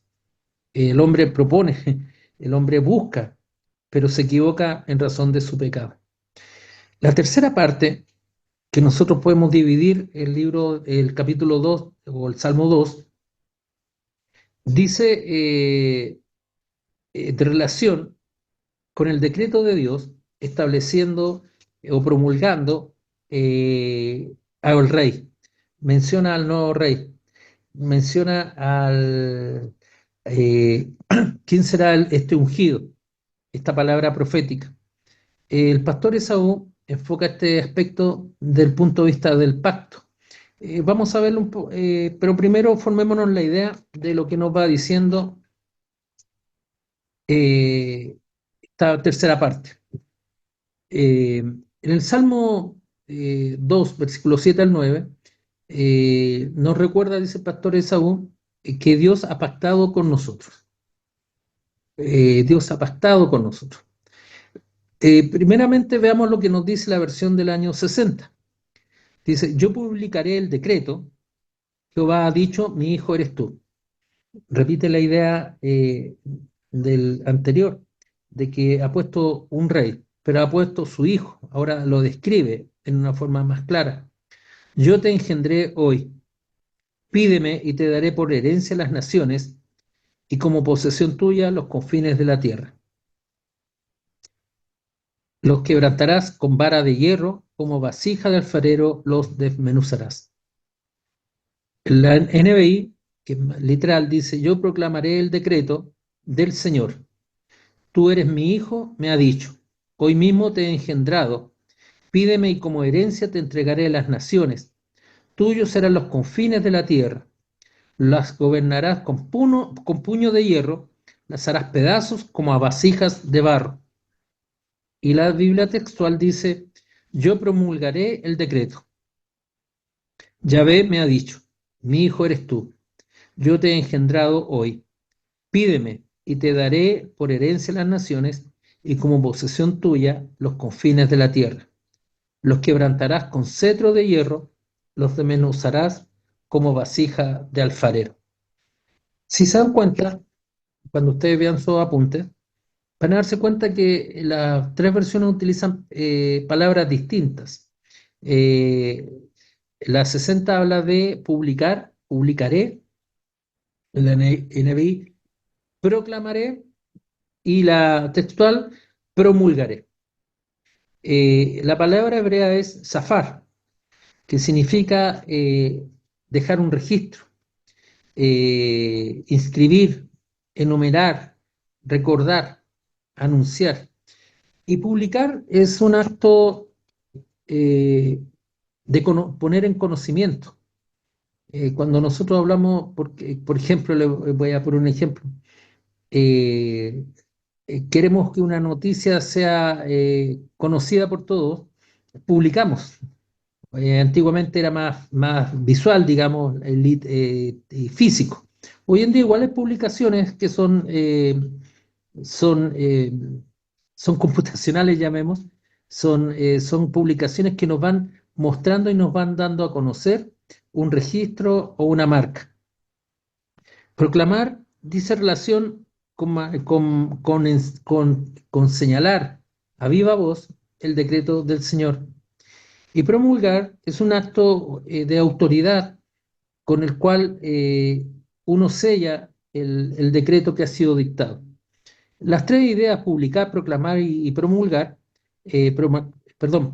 el hombre propone, el hombre busca, pero se equivoca en razón de su pecado. La tercera parte que nosotros podemos dividir el capítulo 2 o el Salmo 2, dice de relación con el decreto de Dios estableciendo o promulgando al rey. Menciona al nuevo rey, menciona al quién será este ungido, esta palabra profética. El pastor Esaú enfoca este aspecto del punto de vista del pacto. Vamos a verlo pero primero formémonos la idea de lo que nos va diciendo esta tercera parte. En el Salmo 2, versículos 7 al 9, nos recuerda, dice el pastor Esaú, que Dios ha pactado con nosotros. Dios ha pactado con nosotros. Primeramente veamos lo que nos dice la versión del año 60. Dice, yo publicaré el decreto, Jehová ha dicho, mi hijo eres tú. Repite la idea del anterior, de que ha puesto un rey, pero ha puesto su hijo. Ahora lo describe en una forma más clara. Yo te engendré hoy. Pídeme y te daré por herencia las naciones y como posesión tuya los confines de la tierra. Los quebrantarás con vara de hierro, como vasija de alfarero los desmenuzarás. La NBI, que literal dice, yo proclamaré el decreto del Señor. Tú eres mi hijo, me ha dicho. Hoy mismo te he engendrado. Pídeme y como herencia te entregaré las naciones. Tuyos serán los confines de la tierra. Las gobernarás con puño de hierro, las harás pedazos como a vasijas de barro. Y la Biblia textual dice, yo promulgaré el decreto. Yahvé me ha dicho, mi hijo eres tú, yo te he engendrado hoy. Pídeme y te daré por herencia las naciones y como posesión tuya los confines de la tierra. Los quebrantarás con cetro de hierro, los desmenuzarás como vasija de alfarero. Si se dan cuenta, cuando ustedes vean sus apuntes, van a darse cuenta que las tres versiones utilizan palabras distintas. Eh, la 60 habla de publicar, publicaré, la NBI proclamaré y la textual promulgaré. La palabra hebrea es zafar, que significa dejar un registro, inscribir, enumerar, recordar, anunciar. Y publicar es un acto de poner en conocimiento. Cuando nosotros hablamos, por ejemplo, le voy a poner un ejemplo, eh, queremos que una noticia sea conocida por todos, publicamos. Antiguamente era más visual, digamos, y físico. Hoy en día igual hay publicaciones que son, eh, son computacionales, llamemos, son publicaciones que nos van mostrando y nos van dando a conocer un registro o una marca. Proclamar dice relación con señalar a viva voz el decreto del Señor. Y promulgar es un acto de autoridad con el cual uno sella el decreto que ha sido dictado. Las tres ideas, publicar, proclamar y promulgar,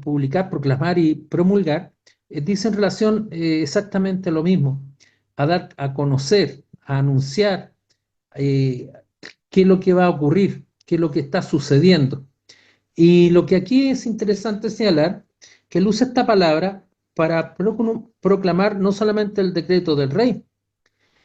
publicar, proclamar y promulgar, dicen relación exactamente lo mismo, a dar a conocer, a anunciar eh, qué es lo que va a ocurrir, qué es lo que está sucediendo. Y lo que aquí es interesante señalar, que él usa esta palabra para proclamar no solamente el decreto del rey,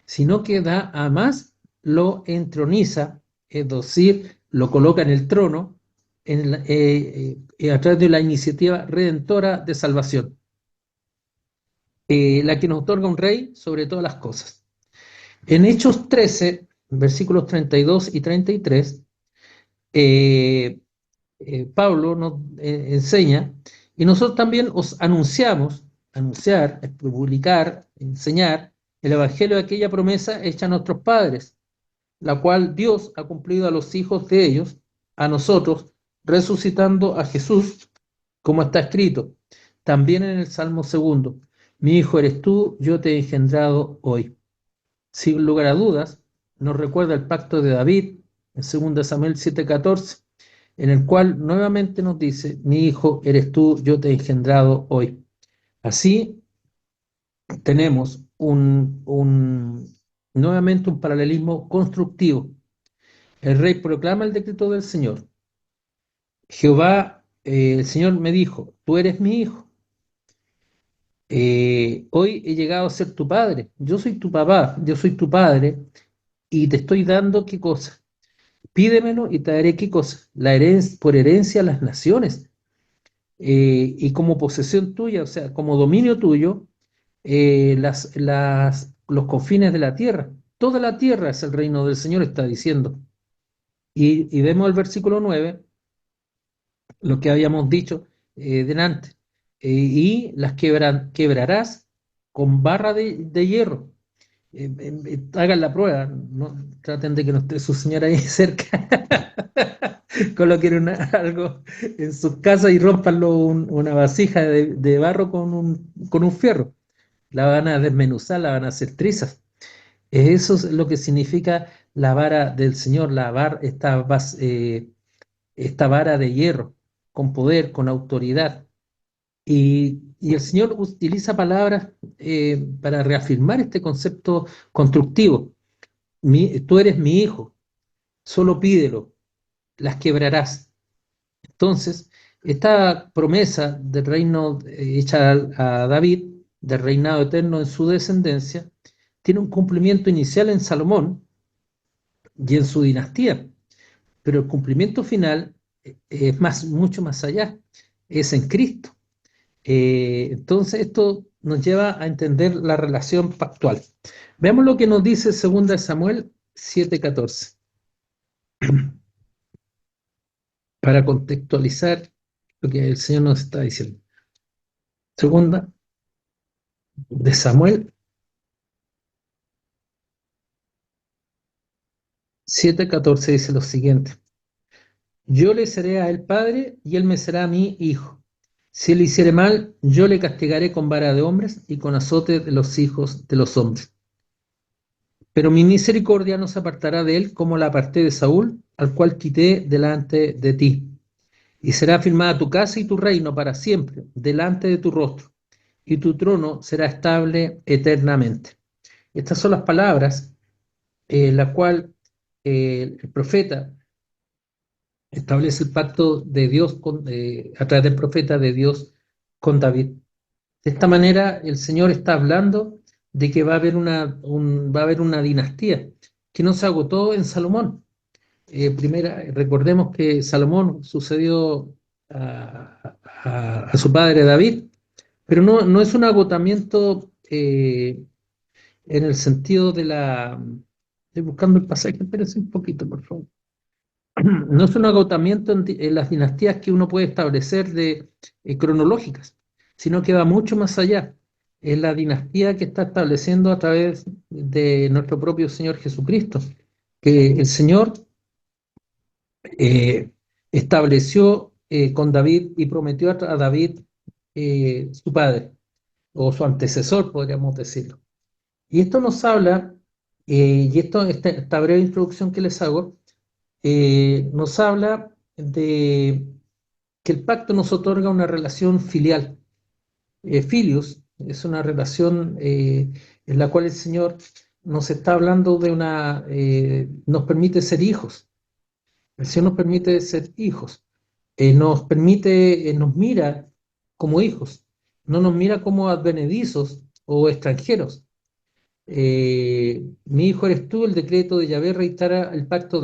sino que da a más, lo entroniza, es decir, lo coloca en el trono a través de la iniciativa redentora de salvación, la que nos otorga un rey sobre todas las cosas. En Hechos 13, versículos 32 y 33, Pablo nos enseña, y nosotros también os anunciamos, anunciar, publicar, enseñar el evangelio de aquella promesa hecha a nuestros padres, la cual Dios ha cumplido a los hijos de ellos, a nosotros, resucitando a Jesús, como está escrito, también en el Salmo 2, mi hijo eres tú, yo te he engendrado hoy. Sin lugar a dudas, nos recuerda el pacto de David, en 2 Samuel 7:14, en el cual nuevamente nos dice, mi hijo eres tú, yo te he engendrado hoy. Así tenemos nuevamente un paralelismo constructivo. El rey proclama el decreto del Señor. Jehová, el Señor me dijo, tú eres mi hijo. Hoy he llegado a ser tu padre. Yo soy tu papá, yo soy tu padre y te estoy dando qué cosa. Pídemelo y te daré qué cosa. Por herencia a las naciones. Y como posesión tuya, o sea, como dominio tuyo, los confines de la tierra. Toda la tierra es el reino del Señor, está diciendo. Y vemos el versículo 9, lo que habíamos dicho delante. Y las quebrarás con barra de hierro. Hagan la prueba, no, traten de que no esté su señora ahí cerca. Coloquen algo en sus casas y rompanlo una vasija de barro con un fierro. La van a desmenuzar, la van a hacer trizas. Eso es lo que significa la vara del Señor, esta vara de hierro, con poder, con autoridad. Y el Señor utiliza palabras para reafirmar este concepto constructivo. Tú eres mi hijo, solo pídelo, las quebrarás. Entonces, esta promesa del reino hecha a David, del reinado eterno en su descendencia, tiene un cumplimiento inicial en Salomón y en su dinastía, pero el cumplimiento final es mucho más allá, es en Cristo. Entonces, esto nos lleva a entender la relación pactual. Veamos lo que nos dice 2 Samuel 7:14, para contextualizar lo que el Señor nos está diciendo. 2 Samuel 7:14 dice lo siguiente: yo le seré a él padre y él me será a mí hijo. Si él hiciere mal, yo le castigaré con vara de hombres y con azote de los hijos de los hombres. Pero mi misericordia no se apartará de él como la aparté de Saúl, al cual quité delante de ti. Y será afirmada tu casa y tu reino para siempre delante de tu rostro, y tu trono será estable eternamente. Estas son las palabras en las cuales el profeta establece el pacto de Dios a través del profeta de Dios con David. De esta manera, el Señor está hablando de que va a haber va a haber una dinastía que no se agotó en Salomón. Recordemos que Salomón sucedió a su padre David, pero no es un agotamiento en el sentido de la... Estoy buscando el pasaje, espérense un poquito, por favor. No es un agotamiento en las dinastías que uno puede establecer cronológicas, sino que va mucho más allá. Es la dinastía que está estableciendo a través de nuestro propio Señor Jesucristo, que el Señor eh, estableció con David y prometió a David su padre, o su antecesor, podríamos decirlo. Y esto nos habla, esta breve introducción que les hago, nos habla de que el pacto nos otorga una relación filial. Filius es una relación en la cual el Señor nos está hablando nos permite ser hijos. El Señor nos permite ser hijos. Nos mira como hijos, no nos mira como advenedizos o extranjeros. Mi hijo eres tú, el decreto de Yahvé reitera el pacto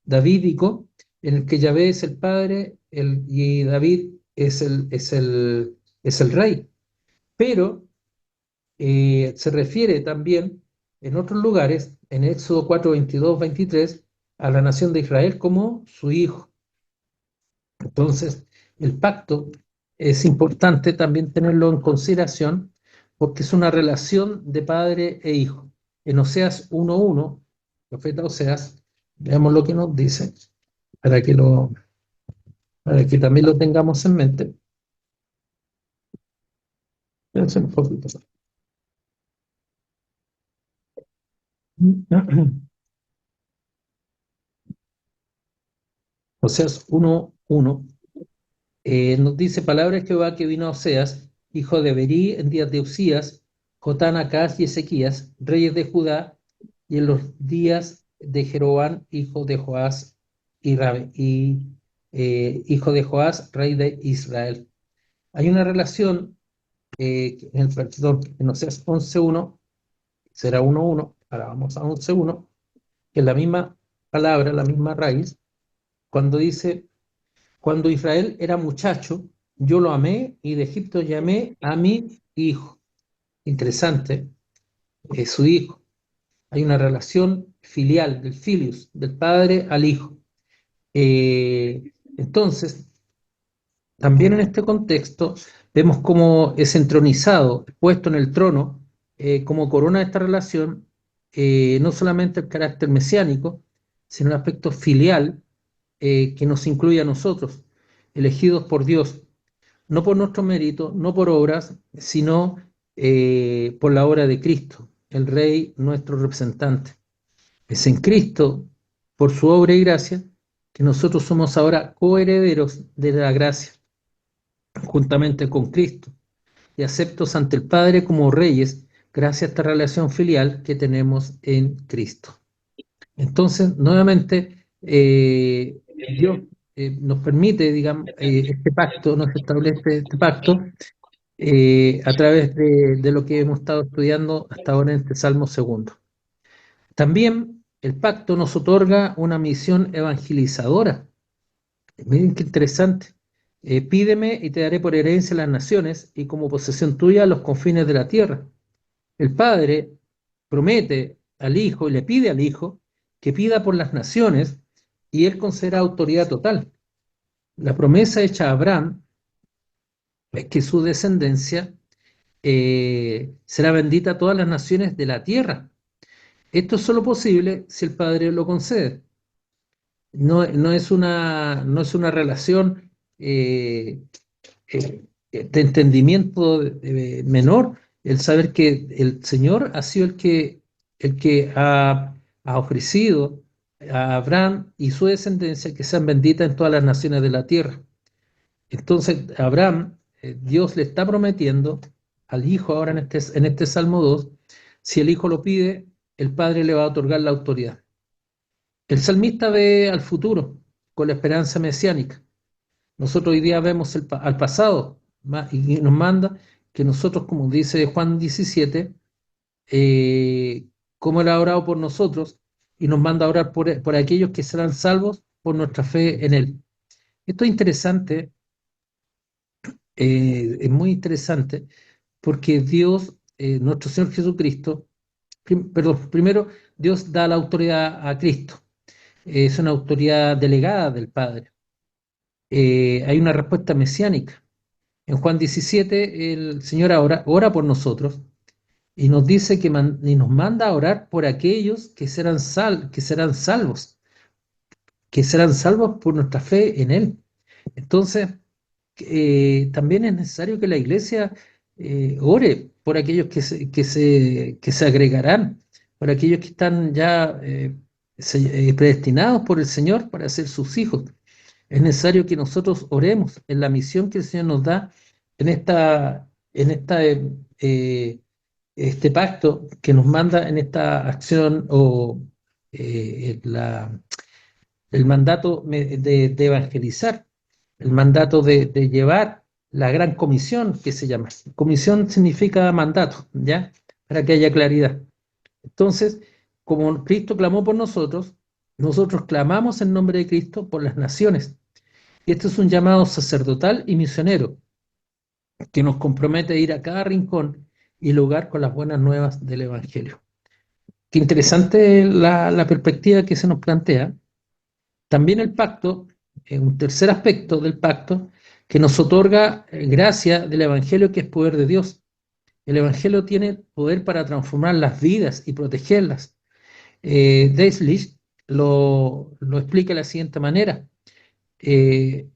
davídico, en el que Yahvé es el padre y David es el rey. Pero se refiere también en otros lugares, en Éxodo 4, 22, 23, a la nación de Israel como su hijo. Entonces, el pacto es importante también tenerlo en consideración porque es una relación de padre e hijo. En Oseas 1:1, profeta Oseas, veamos lo que nos dice para que también lo tengamos en mente. Espérense un poquito. Oseas 1:1 nos dice: palabra de Jehová que vino a Oseas, hijo de Berí, en días de Usías, Jotán, Acaz y Ezequías, reyes de Judá, y en los días de Jeroboam, hijo de Joás, hijo de Joás, rey de Israel. Hay una relación en Oseas 11:1, será 1:1, ahora vamos a 11:1, que es la misma palabra, la misma raíz, cuando dice: cuando Israel era muchacho, yo lo amé y de Egipto llamé a mi hijo. Interesante, es su hijo. Hay una relación filial, del filius, del padre al hijo. Entonces, también en este contexto, vemos cómo es entronizado, puesto en el trono, como corona de esta relación, no solamente el carácter mesiánico, sino el aspecto filial que nos incluye a nosotros, elegidos por Dios, no por nuestro mérito, no por obras, sino por la obra de Cristo, el Rey, nuestro representante. Es en Cristo, por su obra y gracia, que nosotros somos ahora coherederos de la gracia, juntamente con Cristo, y aceptos ante el Padre como reyes, gracias a esta relación filial que tenemos en Cristo. Entonces, nuevamente, Dios nos permite, digamos, este pacto, nos establece este pacto a través de lo que hemos estado estudiando hasta ahora en este Salmo segundo. También el pacto nos otorga una misión evangelizadora. Miren qué interesante. Pídeme y te daré por herencia las naciones y como posesión tuya los confines de la tierra. El Padre promete al Hijo y le pide al Hijo que pida por las naciones y Él concederá autoridad total. La promesa hecha a Abraham es que su descendencia será bendita a todas las naciones de la tierra. Esto es solo posible si el Padre lo concede. No es una relación de entendimiento menor el saber que el Señor ha sido el que ha ofrecido a Abraham y su descendencia que sean benditas en todas las naciones de la tierra. Entonces, Abraham, Dios le está prometiendo al hijo ahora en este Salmo 2, si el hijo lo pide, el Padre le va a otorgar la autoridad. El salmista ve al futuro con la esperanza mesiánica. Nosotros hoy día vemos al pasado y nos manda que nosotros, como dice Juan 17, como Él ha orado por nosotros y nos manda a orar por aquellos que serán salvos por nuestra fe en Él. Esto es interesante, es muy interesante porque Dios, nuestro Señor Jesucristo, perdón, primero Dios da la autoridad a Cristo. Es una autoridad delegada del Padre. Hay una respuesta mesiánica. En Juan 17, el Señor ora por nosotros y nos dice y nos manda a orar por aquellos que serán salvos, que serán salvos por nuestra fe en Él. Entonces, también es necesario que la iglesia ore por aquellos que se agregarán, por aquellos que están ya predestinados por el Señor para ser sus hijos. Es necesario que nosotros oremos en la misión que el Señor nos da en este pacto que nos manda en esta acción o el mandato de evangelizar, el mandato de llevar la gran comisión que se llama. Comisión significa mandato, ¿ya? Para que haya claridad. Entonces, como Cristo clamó por nosotros clamamos en nombre de Cristo por las naciones. Y esto es un llamado sacerdotal y misionero que nos compromete a ir a cada rincón y lugar con las buenas nuevas del Evangelio. Qué interesante la perspectiva que se nos plantea. También el pacto, un tercer aspecto del pacto, que nos otorga gracia del Evangelio, que es poder de Dios. El Evangelio tiene poder para transformar las vidas y protegerlas. Deislich lo explica de la siguiente manera. El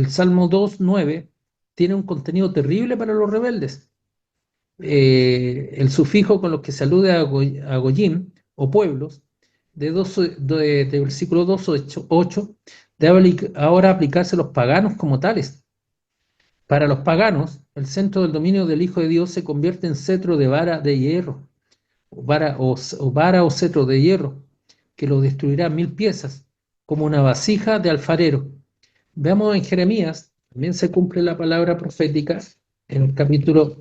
Salmo 2:9 tiene un contenido terrible para los rebeldes. El sufijo con los que se alude a Goyim o pueblos, de versículo 2:8, debe ahora aplicarse a los paganos como tales. Para los paganos, el centro del dominio del Hijo de Dios se convierte en cetro de vara de hierro, vara o cetro de hierro, que lo destruirá 1000 piezas, como una vasija de alfarero. Veamos en Jeremías, también se cumple la palabra profética en el capítulo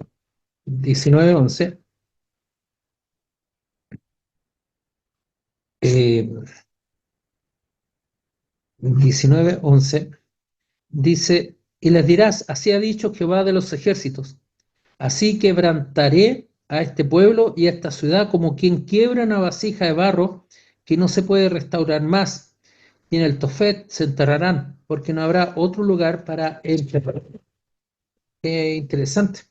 19:11. 19:11 dice: y les dirás, así ha dicho Jehová de los ejércitos, así quebrantaré a este pueblo y a esta ciudad como quien quiebra una vasija de barro que no se puede restaurar más, y en el Tofet se enterrarán, porque no habrá otro lugar para enterrar. Interesante.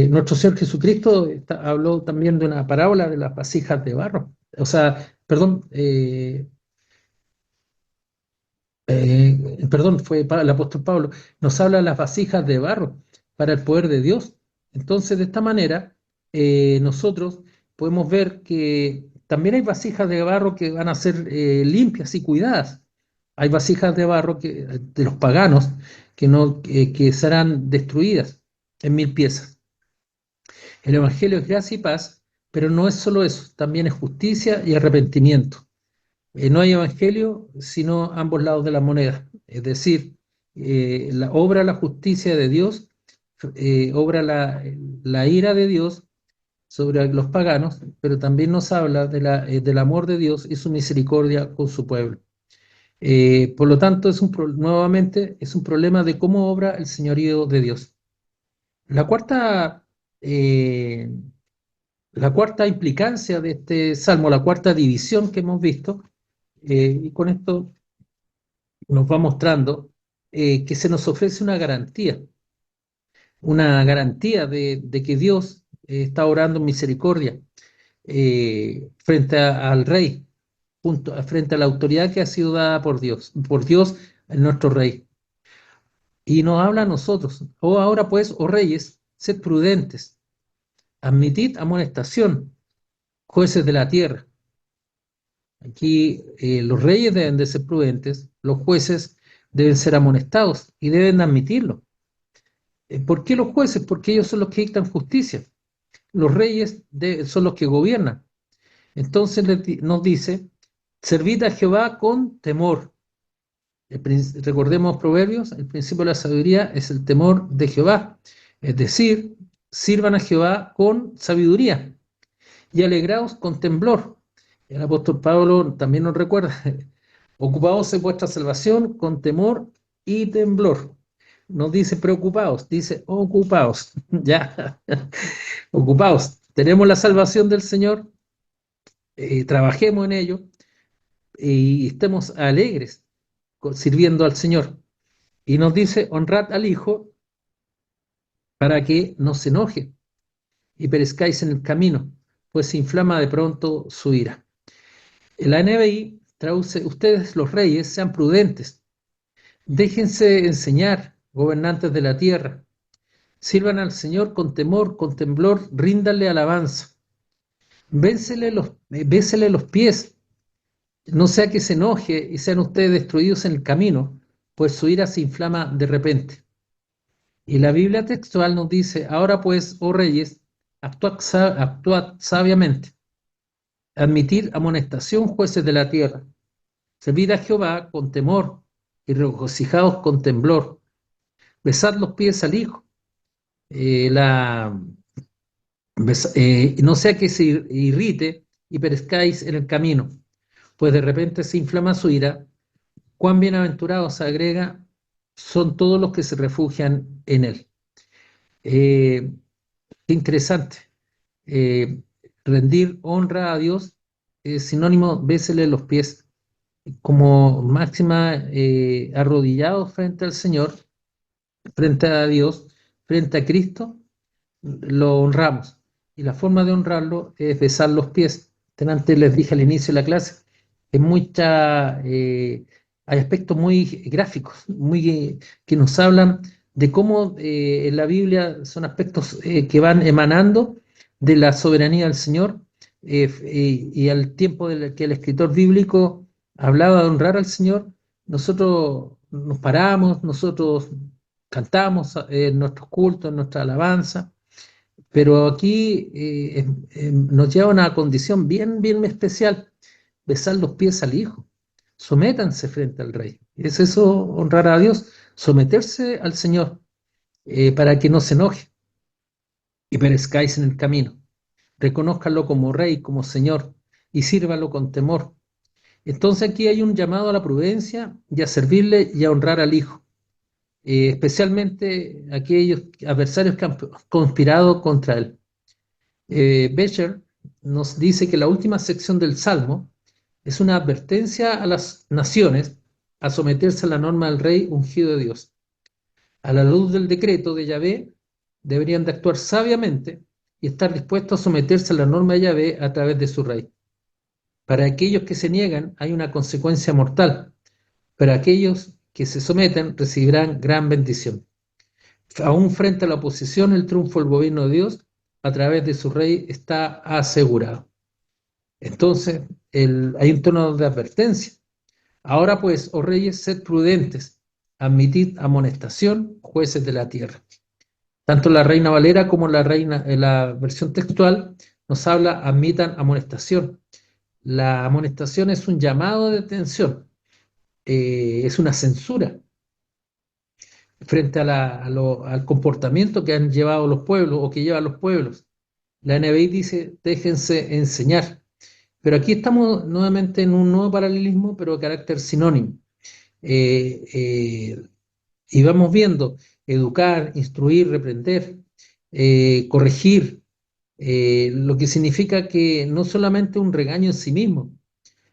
Nuestro Señor Jesucristo habló también de una parábola de las vasijas de barro. O sea, perdón, fue el apóstol Pablo, nos habla de las vasijas de barro para el poder de Dios. Entonces, de esta manera, nosotros podemos ver que también hay vasijas de barro que van a ser limpias y cuidadas. Hay vasijas de barro de los paganos que serán destruidas en 1000 piezas. El Evangelio es gracia y paz, pero no es solo eso, también es justicia y arrepentimiento. No hay evangelio sino ambos lados de la moneda, es decir, obra la justicia de Dios, obra la ira de Dios sobre los paganos, pero también nos habla del amor de Dios y su misericordia con su pueblo. Por lo tanto, nuevamente es un problema de cómo obra el señorío de Dios. Eh, la cuarta implicancia de este salmo, la cuarta división que hemos visto, y con esto nos va mostrando que se nos ofrece una garantía de que Dios está obrando en misericordia frente al rey, frente a la autoridad que ha sido dada por Dios en nuestro rey. Y nos habla a nosotros: oh, ahora pues, oh reyes, sed prudentes, admitid amonestación, jueces de la tierra. Aquí los reyes deben de ser prudentes, los jueces deben ser amonestados y deben admitirlo. ¿Por qué los jueces? Porque ellos son los que dictan justicia. Los reyes son los que gobiernan. Entonces nos dice: servid a Jehová con temor. Recordemos Proverbios, el principio de la sabiduría es el temor de Jehová. Es decir, sirvan a Jehová con sabiduría y alegraos con temblor. El apóstol Pablo también nos recuerda: ocupaos en vuestra salvación con temor y temblor. No dice preocupaos, dice ocupaos. Ya, ocupaos. Tenemos la salvación del Señor, trabajemos en ello y estemos alegres sirviendo al Señor. Y nos dice: honrad al Hijo para que no se enoje y perezcáis en el camino, pues se inflama de pronto su ira. La NBI traduce: ustedes los reyes sean prudentes, déjense enseñar, gobernantes de la tierra, sirvan al Señor con temor, con temblor, ríndanle alabanza, bésele los pies, no sea que se enoje y sean ustedes destruidos en el camino, pues su ira se inflama de repente. Y la Biblia textual nos dice: ahora pues, oh reyes, actuad sabiamente, admitid amonestación, jueces de la tierra, servid a Jehová con temor y regocijaos con temblor, besad los pies al Hijo, no sea que se irrite y perezcáis en el camino, pues de repente se inflama su ira. Cuán bienaventurados, agrega, son todos los que se refugian en él. Qué interesante. Rendir honra a Dios es sinónimo, bésele los pies, como máxima, arrodillados frente al Señor, frente a Dios, frente a Cristo, lo honramos. Y la forma de honrarlo es besar los pies. Antes les dije al inicio de la clase, hay aspectos muy gráficos, que nos hablan de cómo en la Biblia son aspectos que van emanando de la soberanía del Señor, y al tiempo que el escritor bíblico hablaba de honrar al Señor, nosotros nos paramos, nosotros cantamos en nuestros cultos, en nuestra alabanza, pero aquí nos lleva a una condición bien, bien especial: besar los pies al Hijo. Sométanse frente al Rey. ¿Es eso honrar a Dios? Someterse al Señor para que no se enoje y perezcáis en el camino. Reconózcanlo como Rey, como Señor, y sírvalo con temor. Entonces aquí hay un llamado a la prudencia y a servirle y a honrar al Hijo, especialmente aquellos adversarios que han conspirado contra él. Becher nos dice que la última sección del Salmo es una advertencia a las naciones a someterse a la norma del rey ungido de Dios. A la luz del decreto de Yahvé, deberían de actuar sabiamente y estar dispuestos a someterse a la norma de Yahvé a través de su rey. Para aquellos que se niegan hay una consecuencia mortal. Para aquellos que se someten recibirán gran bendición. Aún frente a la oposición, el triunfo del gobierno de Dios a través de su rey está asegurado. Entonces, hay un tono de advertencia. Ahora pues, oh reyes, sed prudentes, admitid amonestación, jueces de la tierra. Tanto la Reina Valera como la versión textual nos habla: admitan amonestación. La amonestación es un llamado de atención, es una censura frente al comportamiento que han llevado los pueblos o que llevan los pueblos. La NBI dice, déjense enseñar. Pero aquí estamos nuevamente en un nuevo paralelismo, pero de carácter sinónimo. Eh, eh, y vamos viendo educar, instruir, reprender, corregir, lo que significa que no solamente un regaño en sí mismo,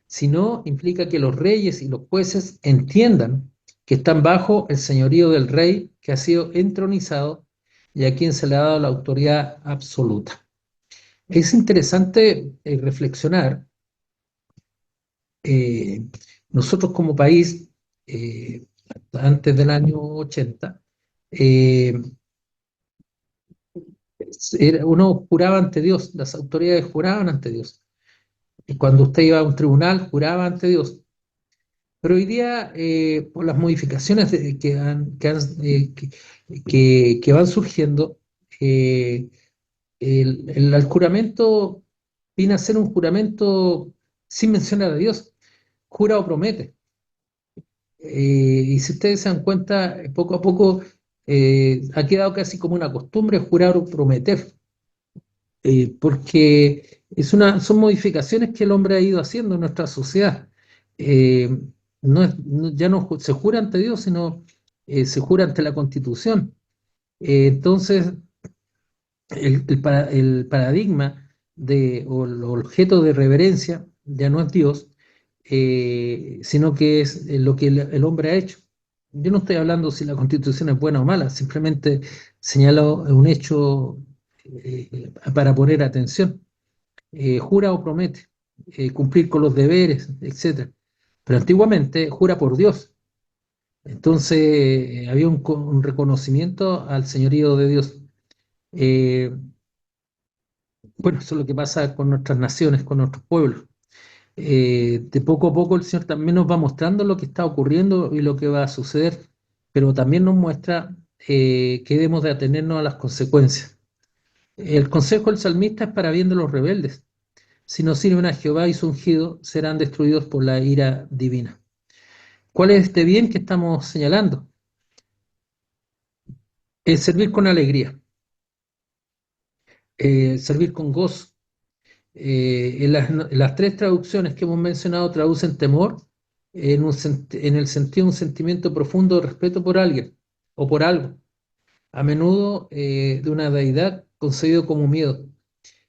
sino implica que los reyes y los jueces entiendan que están bajo el señorío del rey que ha sido entronizado y a quien se le ha dado la autoridad absoluta. Es interesante reflexionar. eh, Nosotros como país, eh, antes del año 80, eh, uno juraba ante Dios, las autoridades juraban ante Dios. Y cuando usted iba a un tribunal, juraba ante Dios. Pero hoy día, por las modificaciones que van surgiendo, eh, el juramento viene a ser un juramento sin mencionar a Dios, jura o promete. Y si ustedes se dan cuenta, poco a poco ha quedado casi como una costumbre jurar o prometer, porque son modificaciones que el hombre ha ido haciendo en nuestra sociedad. Eh, ya no se jura ante Dios, sino se jura ante la Constitución. Entonces, el paradigma o el objeto de reverencia ya no es Dios, sino que es lo que el hombre ha hecho. Yo no estoy hablando si la Constitución es buena o mala, simplemente señalo un hecho para poner atención. Jura o promete, cumplir con los deberes, etcétera. Pero antiguamente jura por Dios. Entonces había un reconocimiento al señorío de Dios. Eh, bueno, eso es lo que pasa con nuestras naciones, con nuestros pueblos. De poco a poco el Señor también nos va mostrando lo que está ocurriendo y lo que va a suceder, pero también nos muestra que debemos de atenernos a las consecuencias. El consejo del salmista es para bien de los rebeldes. Si no sirven a Jehová y su ungido, serán destruidos por la ira divina. ¿Cuál es este bien que estamos señalando? El servir con alegría, servir con gozo. En las tres traducciones que hemos mencionado traducen temor en el sentido de un sentimiento profundo de respeto por alguien o por algo, a menudo de una deidad concebido como miedo.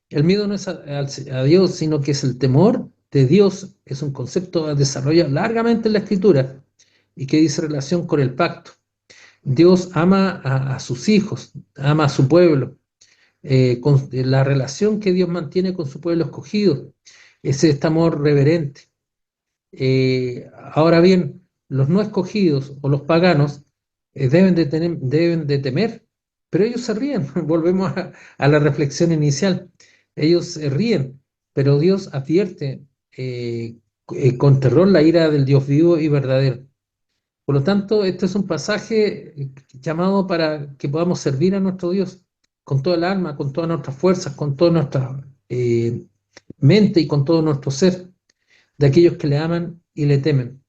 El miedo no es a Dios, sino que es el temor de Dios, es un concepto desarrollado largamente en la Escritura y que dice relación con el pacto. Dios ama a sus hijos, ama a su pueblo, con la relación que Dios mantiene con su pueblo escogido, es este amor reverente. Ahora bien, los no escogidos o los paganos deben de temer, pero ellos se ríen. Volvemos a la reflexión inicial. Ellos se ríen, pero Dios advierte con terror la ira del Dios vivo y verdadero. Por lo tanto, este es un pasaje llamado para que podamos servir a nuestro Dios con toda el alma, con todas nuestras fuerzas, con toda nuestra mente y con todo nuestro ser, de aquellos que le aman y le temen.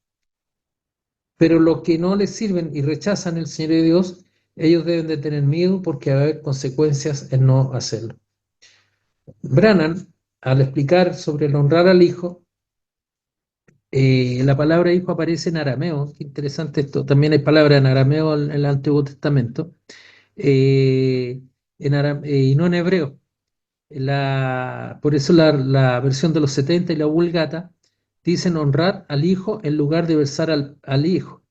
Pero los que no les sirven y rechazan el Señor de Dios, ellos deben de tener miedo porque va a haber consecuencias en no hacerlo. Branham, al explicar sobre el honrar al Hijo, la palabra hijo aparece en arameo. Qué interesante esto. También hay palabra en arameo en el Antiguo Testamento, y no en hebreo. Por eso la versión de los 70 y la Vulgata dicen honrar al hijo en lugar de besar al hijo.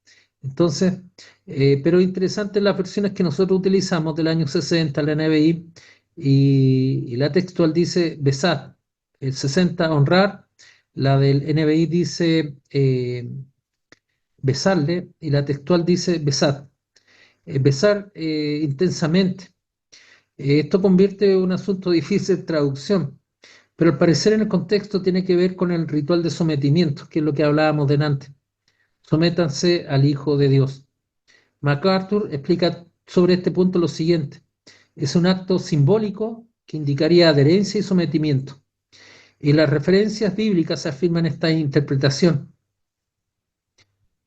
Entonces, pero interesante las versiones que nosotros utilizamos del año 60, la NBI, y la textual dice besar. El 60 honrar, la del NBI dice besarle, y la textual dice besar. Besar intensamente. Esto convierte un asunto difícil de traducción, pero al parecer en el contexto tiene que ver con el ritual de sometimiento, que es lo que hablábamos delante. Sométanse al Hijo de Dios. MacArthur explica sobre este punto lo siguiente: es un acto simbólico que indicaría adherencia y sometimiento. Y las referencias bíblicas afirman esta interpretación.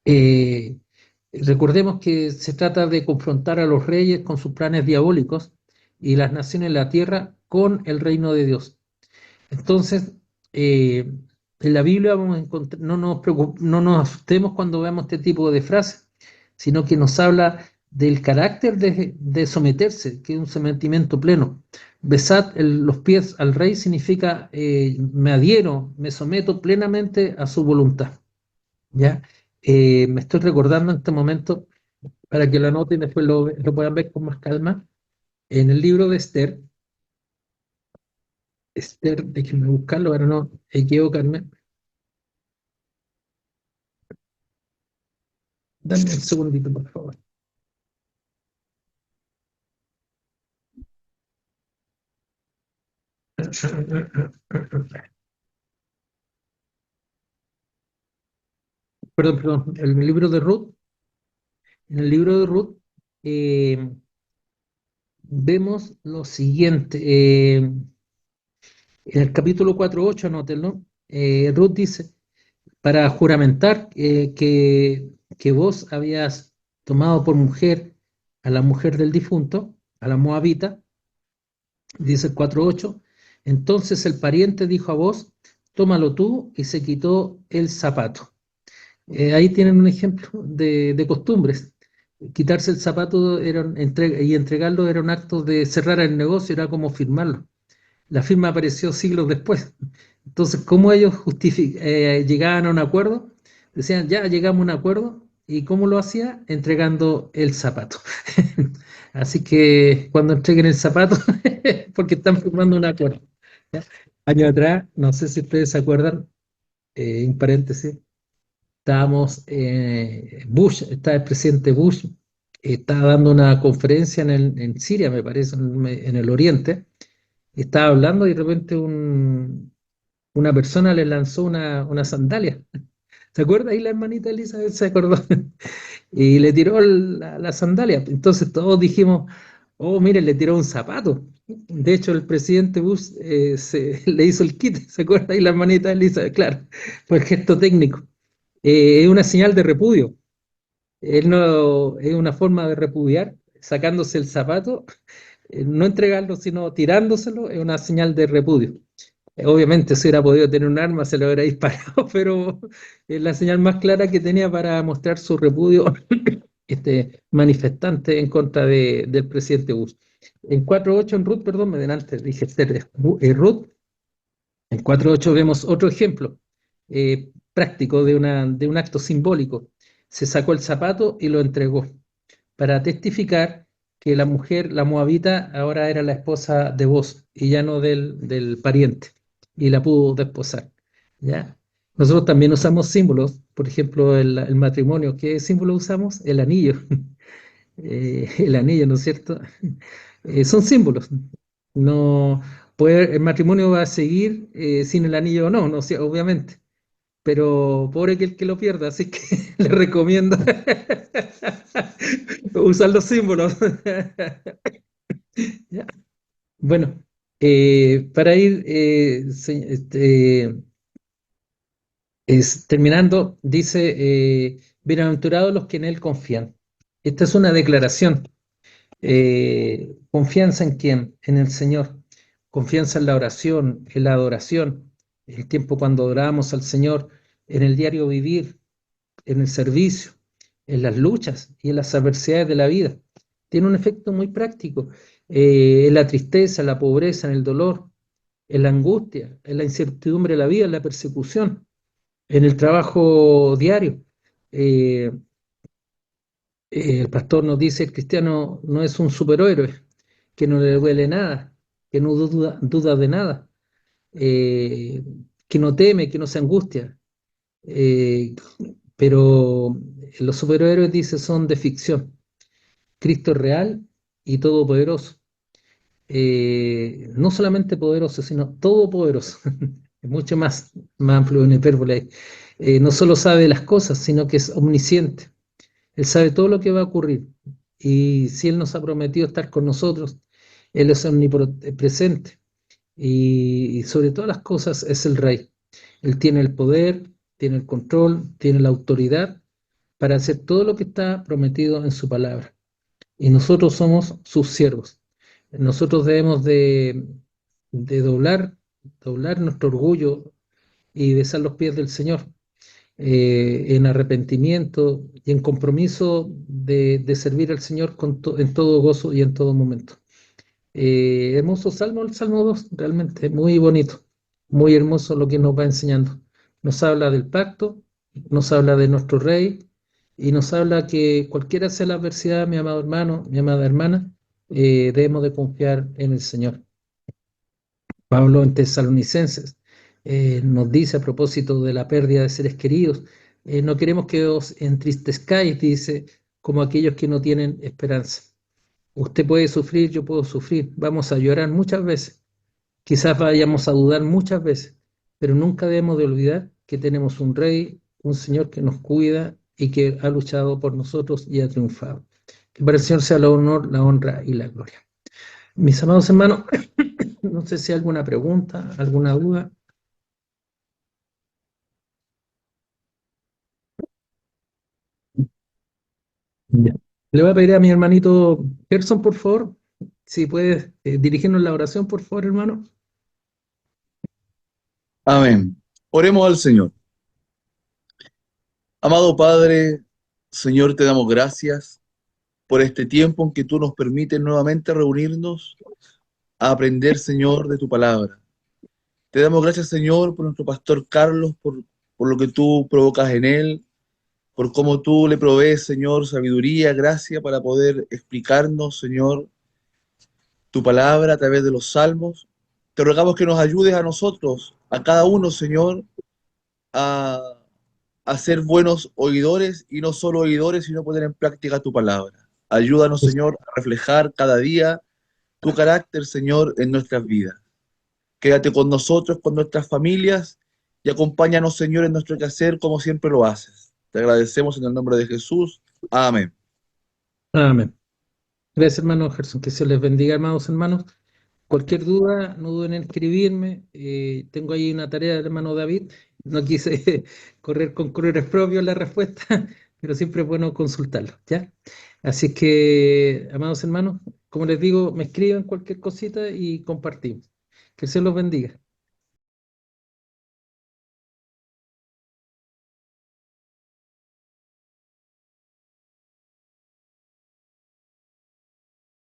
Eh, Recordemos que se trata de confrontar a los reyes con sus planes diabólicos y las naciones de la tierra con el reino de Dios. Entonces, en la Biblia vamos a encontrar, no nos asustemos cuando veamos este tipo de frases, sino que nos habla del carácter de someterse, que es un sometimiento pleno. Besad los pies al rey significa me adhiero, me someto plenamente a su voluntad. ¿Ya? Me estoy recordando en este momento, para que lo anoten y después lo puedan ver con más calma, en el libro de Esther, déjenme buscarlo para no equivocarme. Dame un segundito, por favor. Perdón, el libro de Ruth. En el libro de Ruth eh, vemos lo siguiente. En el capítulo 4:8, anótenlo, Ruth dice, para juramentar que vos habías tomado por mujer a la mujer del difunto, a la moabita, dice el 4:8, entonces el pariente dijo a vos, tómalo tú, y se quitó el zapato. Ahí tienen un ejemplo de costumbres. Quitarse el zapato y entregarlo era un acto de cerrar el negocio, era como firmarlo. La firma apareció siglos después. Entonces, ¿cómo ellos llegaban a un acuerdo? Decían, ya llegamos a un acuerdo. ¿Y cómo lo hacía? Entregando el zapato. Así que cuando entreguen el zapato, porque están firmando un acuerdo. ¿Ya? Años atrás, no sé si ustedes se acuerdan, en paréntesis, estaba el presidente Bush, estaba dando una conferencia en Siria, me parece, en el Oriente, estaba hablando y de repente una persona le lanzó una sandalia. ¿Se acuerda? Ahí la hermanita Elizabeth se acordó. Y le tiró la sandalia. Entonces todos dijimos, oh, mire, le tiró un zapato. De hecho, el presidente Bush le hizo el quite, ¿se acuerda? Y la hermanita Elizabeth, claro, fue el gesto técnico. Es una señal de repudio. Él no, es una forma de repudiar, sacándose el zapato, no entregarlo, sino tirándoselo, es una señal de repudio. Obviamente, si hubiera podido tener un arma, se lo hubiera disparado, pero es la señal más clara que tenía para mostrar su repudio manifestante en contra del presidente Bush. En 4.8, en Ruth, perdón, me adelante, dije Ruth, en 4.8 vemos otro ejemplo práctico de un acto simbólico. Se sacó el zapato y lo entregó para testificar que la mujer, la moabita, ahora era la esposa de Boz y ya no del pariente, y la pudo desposar. ¿Ya? Nosotros también usamos símbolos, por ejemplo, el matrimonio. ¿Qué símbolo usamos? El anillo. El anillo, ¿no es cierto? Son símbolos. No, el matrimonio va a seguir sin el anillo o no, no sé, obviamente. Pero pobre que el que lo pierda, así que le recomiendo usar los símbolos. Ya. Bueno, para ir terminando, dice, bienaventurados los que en él confían. Esta es una declaración. ¿Confianza en quién? En el Señor. Confianza en la oración, en la adoración, el tiempo cuando adorábamos al Señor, en el diario vivir, en el servicio, en las luchas y en las adversidades de la vida. Tiene un efecto muy práctico, en la tristeza, en la pobreza, en el dolor, en la angustia, en la incertidumbre de la vida, en la persecución, en el trabajo diario. Eh, el pastor nos dice, el cristiano no es un superhéroe, que no le duele nada, que no duda de nada, eh, que no teme, que no se angustia. Eh, pero los superhéroes, dice, son de ficción. Cristo es real y todopoderoso. No solamente poderoso, sino todopoderoso. Es mucho más amplio en hipérbole. No solo sabe las cosas, sino que es omnisciente. Él sabe todo lo que va a ocurrir. Y si Él nos ha prometido estar con nosotros, Él es omnipresente. y sobre todas las cosas es el Rey. Él tiene el poder, tiene el control, tiene la autoridad para hacer todo lo que está prometido en su palabra. Y nosotros somos sus siervos. Nosotros debemos de doblar nuestro orgullo y besar los pies del Señor en arrepentimiento y en compromiso de servir al Señor en todo gozo y en todo momento. Hermoso salmo, el Salmo 2 realmente muy bonito, muy hermoso lo que nos va enseñando. Nos habla del pacto, nos habla de nuestro Rey y nos habla que cualquiera sea la adversidad, mi amado hermano, mi amada hermana, debemos de confiar en el Señor. Pablo en Tesalonicenses nos dice a propósito de la pérdida de seres queridos, no queremos que os entristezcáis, dice, como aquellos que no tienen esperanza. Usted puede sufrir, yo puedo sufrir, vamos a llorar muchas veces, quizás vayamos a dudar muchas veces, pero nunca debemos de olvidar que tenemos un Rey, un Señor que nos cuida y que ha luchado por nosotros y ha triunfado. Que para el Señor sea el honor, la honra y la gloria. Mis amados hermanos, no sé si hay alguna pregunta, alguna duda. Ya. Le voy a pedir a mi hermanito Gerson, por favor, si puedes dirigirnos la oración, por favor, hermano. Amén. Oremos al Señor. Amado Padre, Señor, te damos gracias por este tiempo en que tú nos permites nuevamente reunirnos a aprender, Señor, de tu palabra. Te damos gracias, Señor, por nuestro pastor Carlos, por lo que tú provocas en él, por cómo tú le provees, Señor, sabiduría, gracia para poder explicarnos, Señor, tu palabra a través de los salmos. Te rogamos que nos ayudes a nosotros, a cada uno, Señor, a ser buenos oidores y no solo oidores, sino poner en práctica tu palabra. Ayúdanos, Señor, a reflejar cada día tu carácter, Señor, en nuestras vidas. Quédate con nosotros, con nuestras familias y acompáñanos, Señor, en nuestro quehacer como siempre lo haces. Te agradecemos en el nombre de Jesús. Amén. Amén. Gracias, hermano Gerson. Que se les bendiga, amados hermanos. Cualquier duda, no duden en escribirme. Tengo ahí una tarea del hermano David. No quise correr con colores propios la respuesta, pero siempre es bueno consultarlo, ¿ya? Así que, amados hermanos, como les digo, me escriban cualquier cosita y compartimos. Que el Señor los bendiga.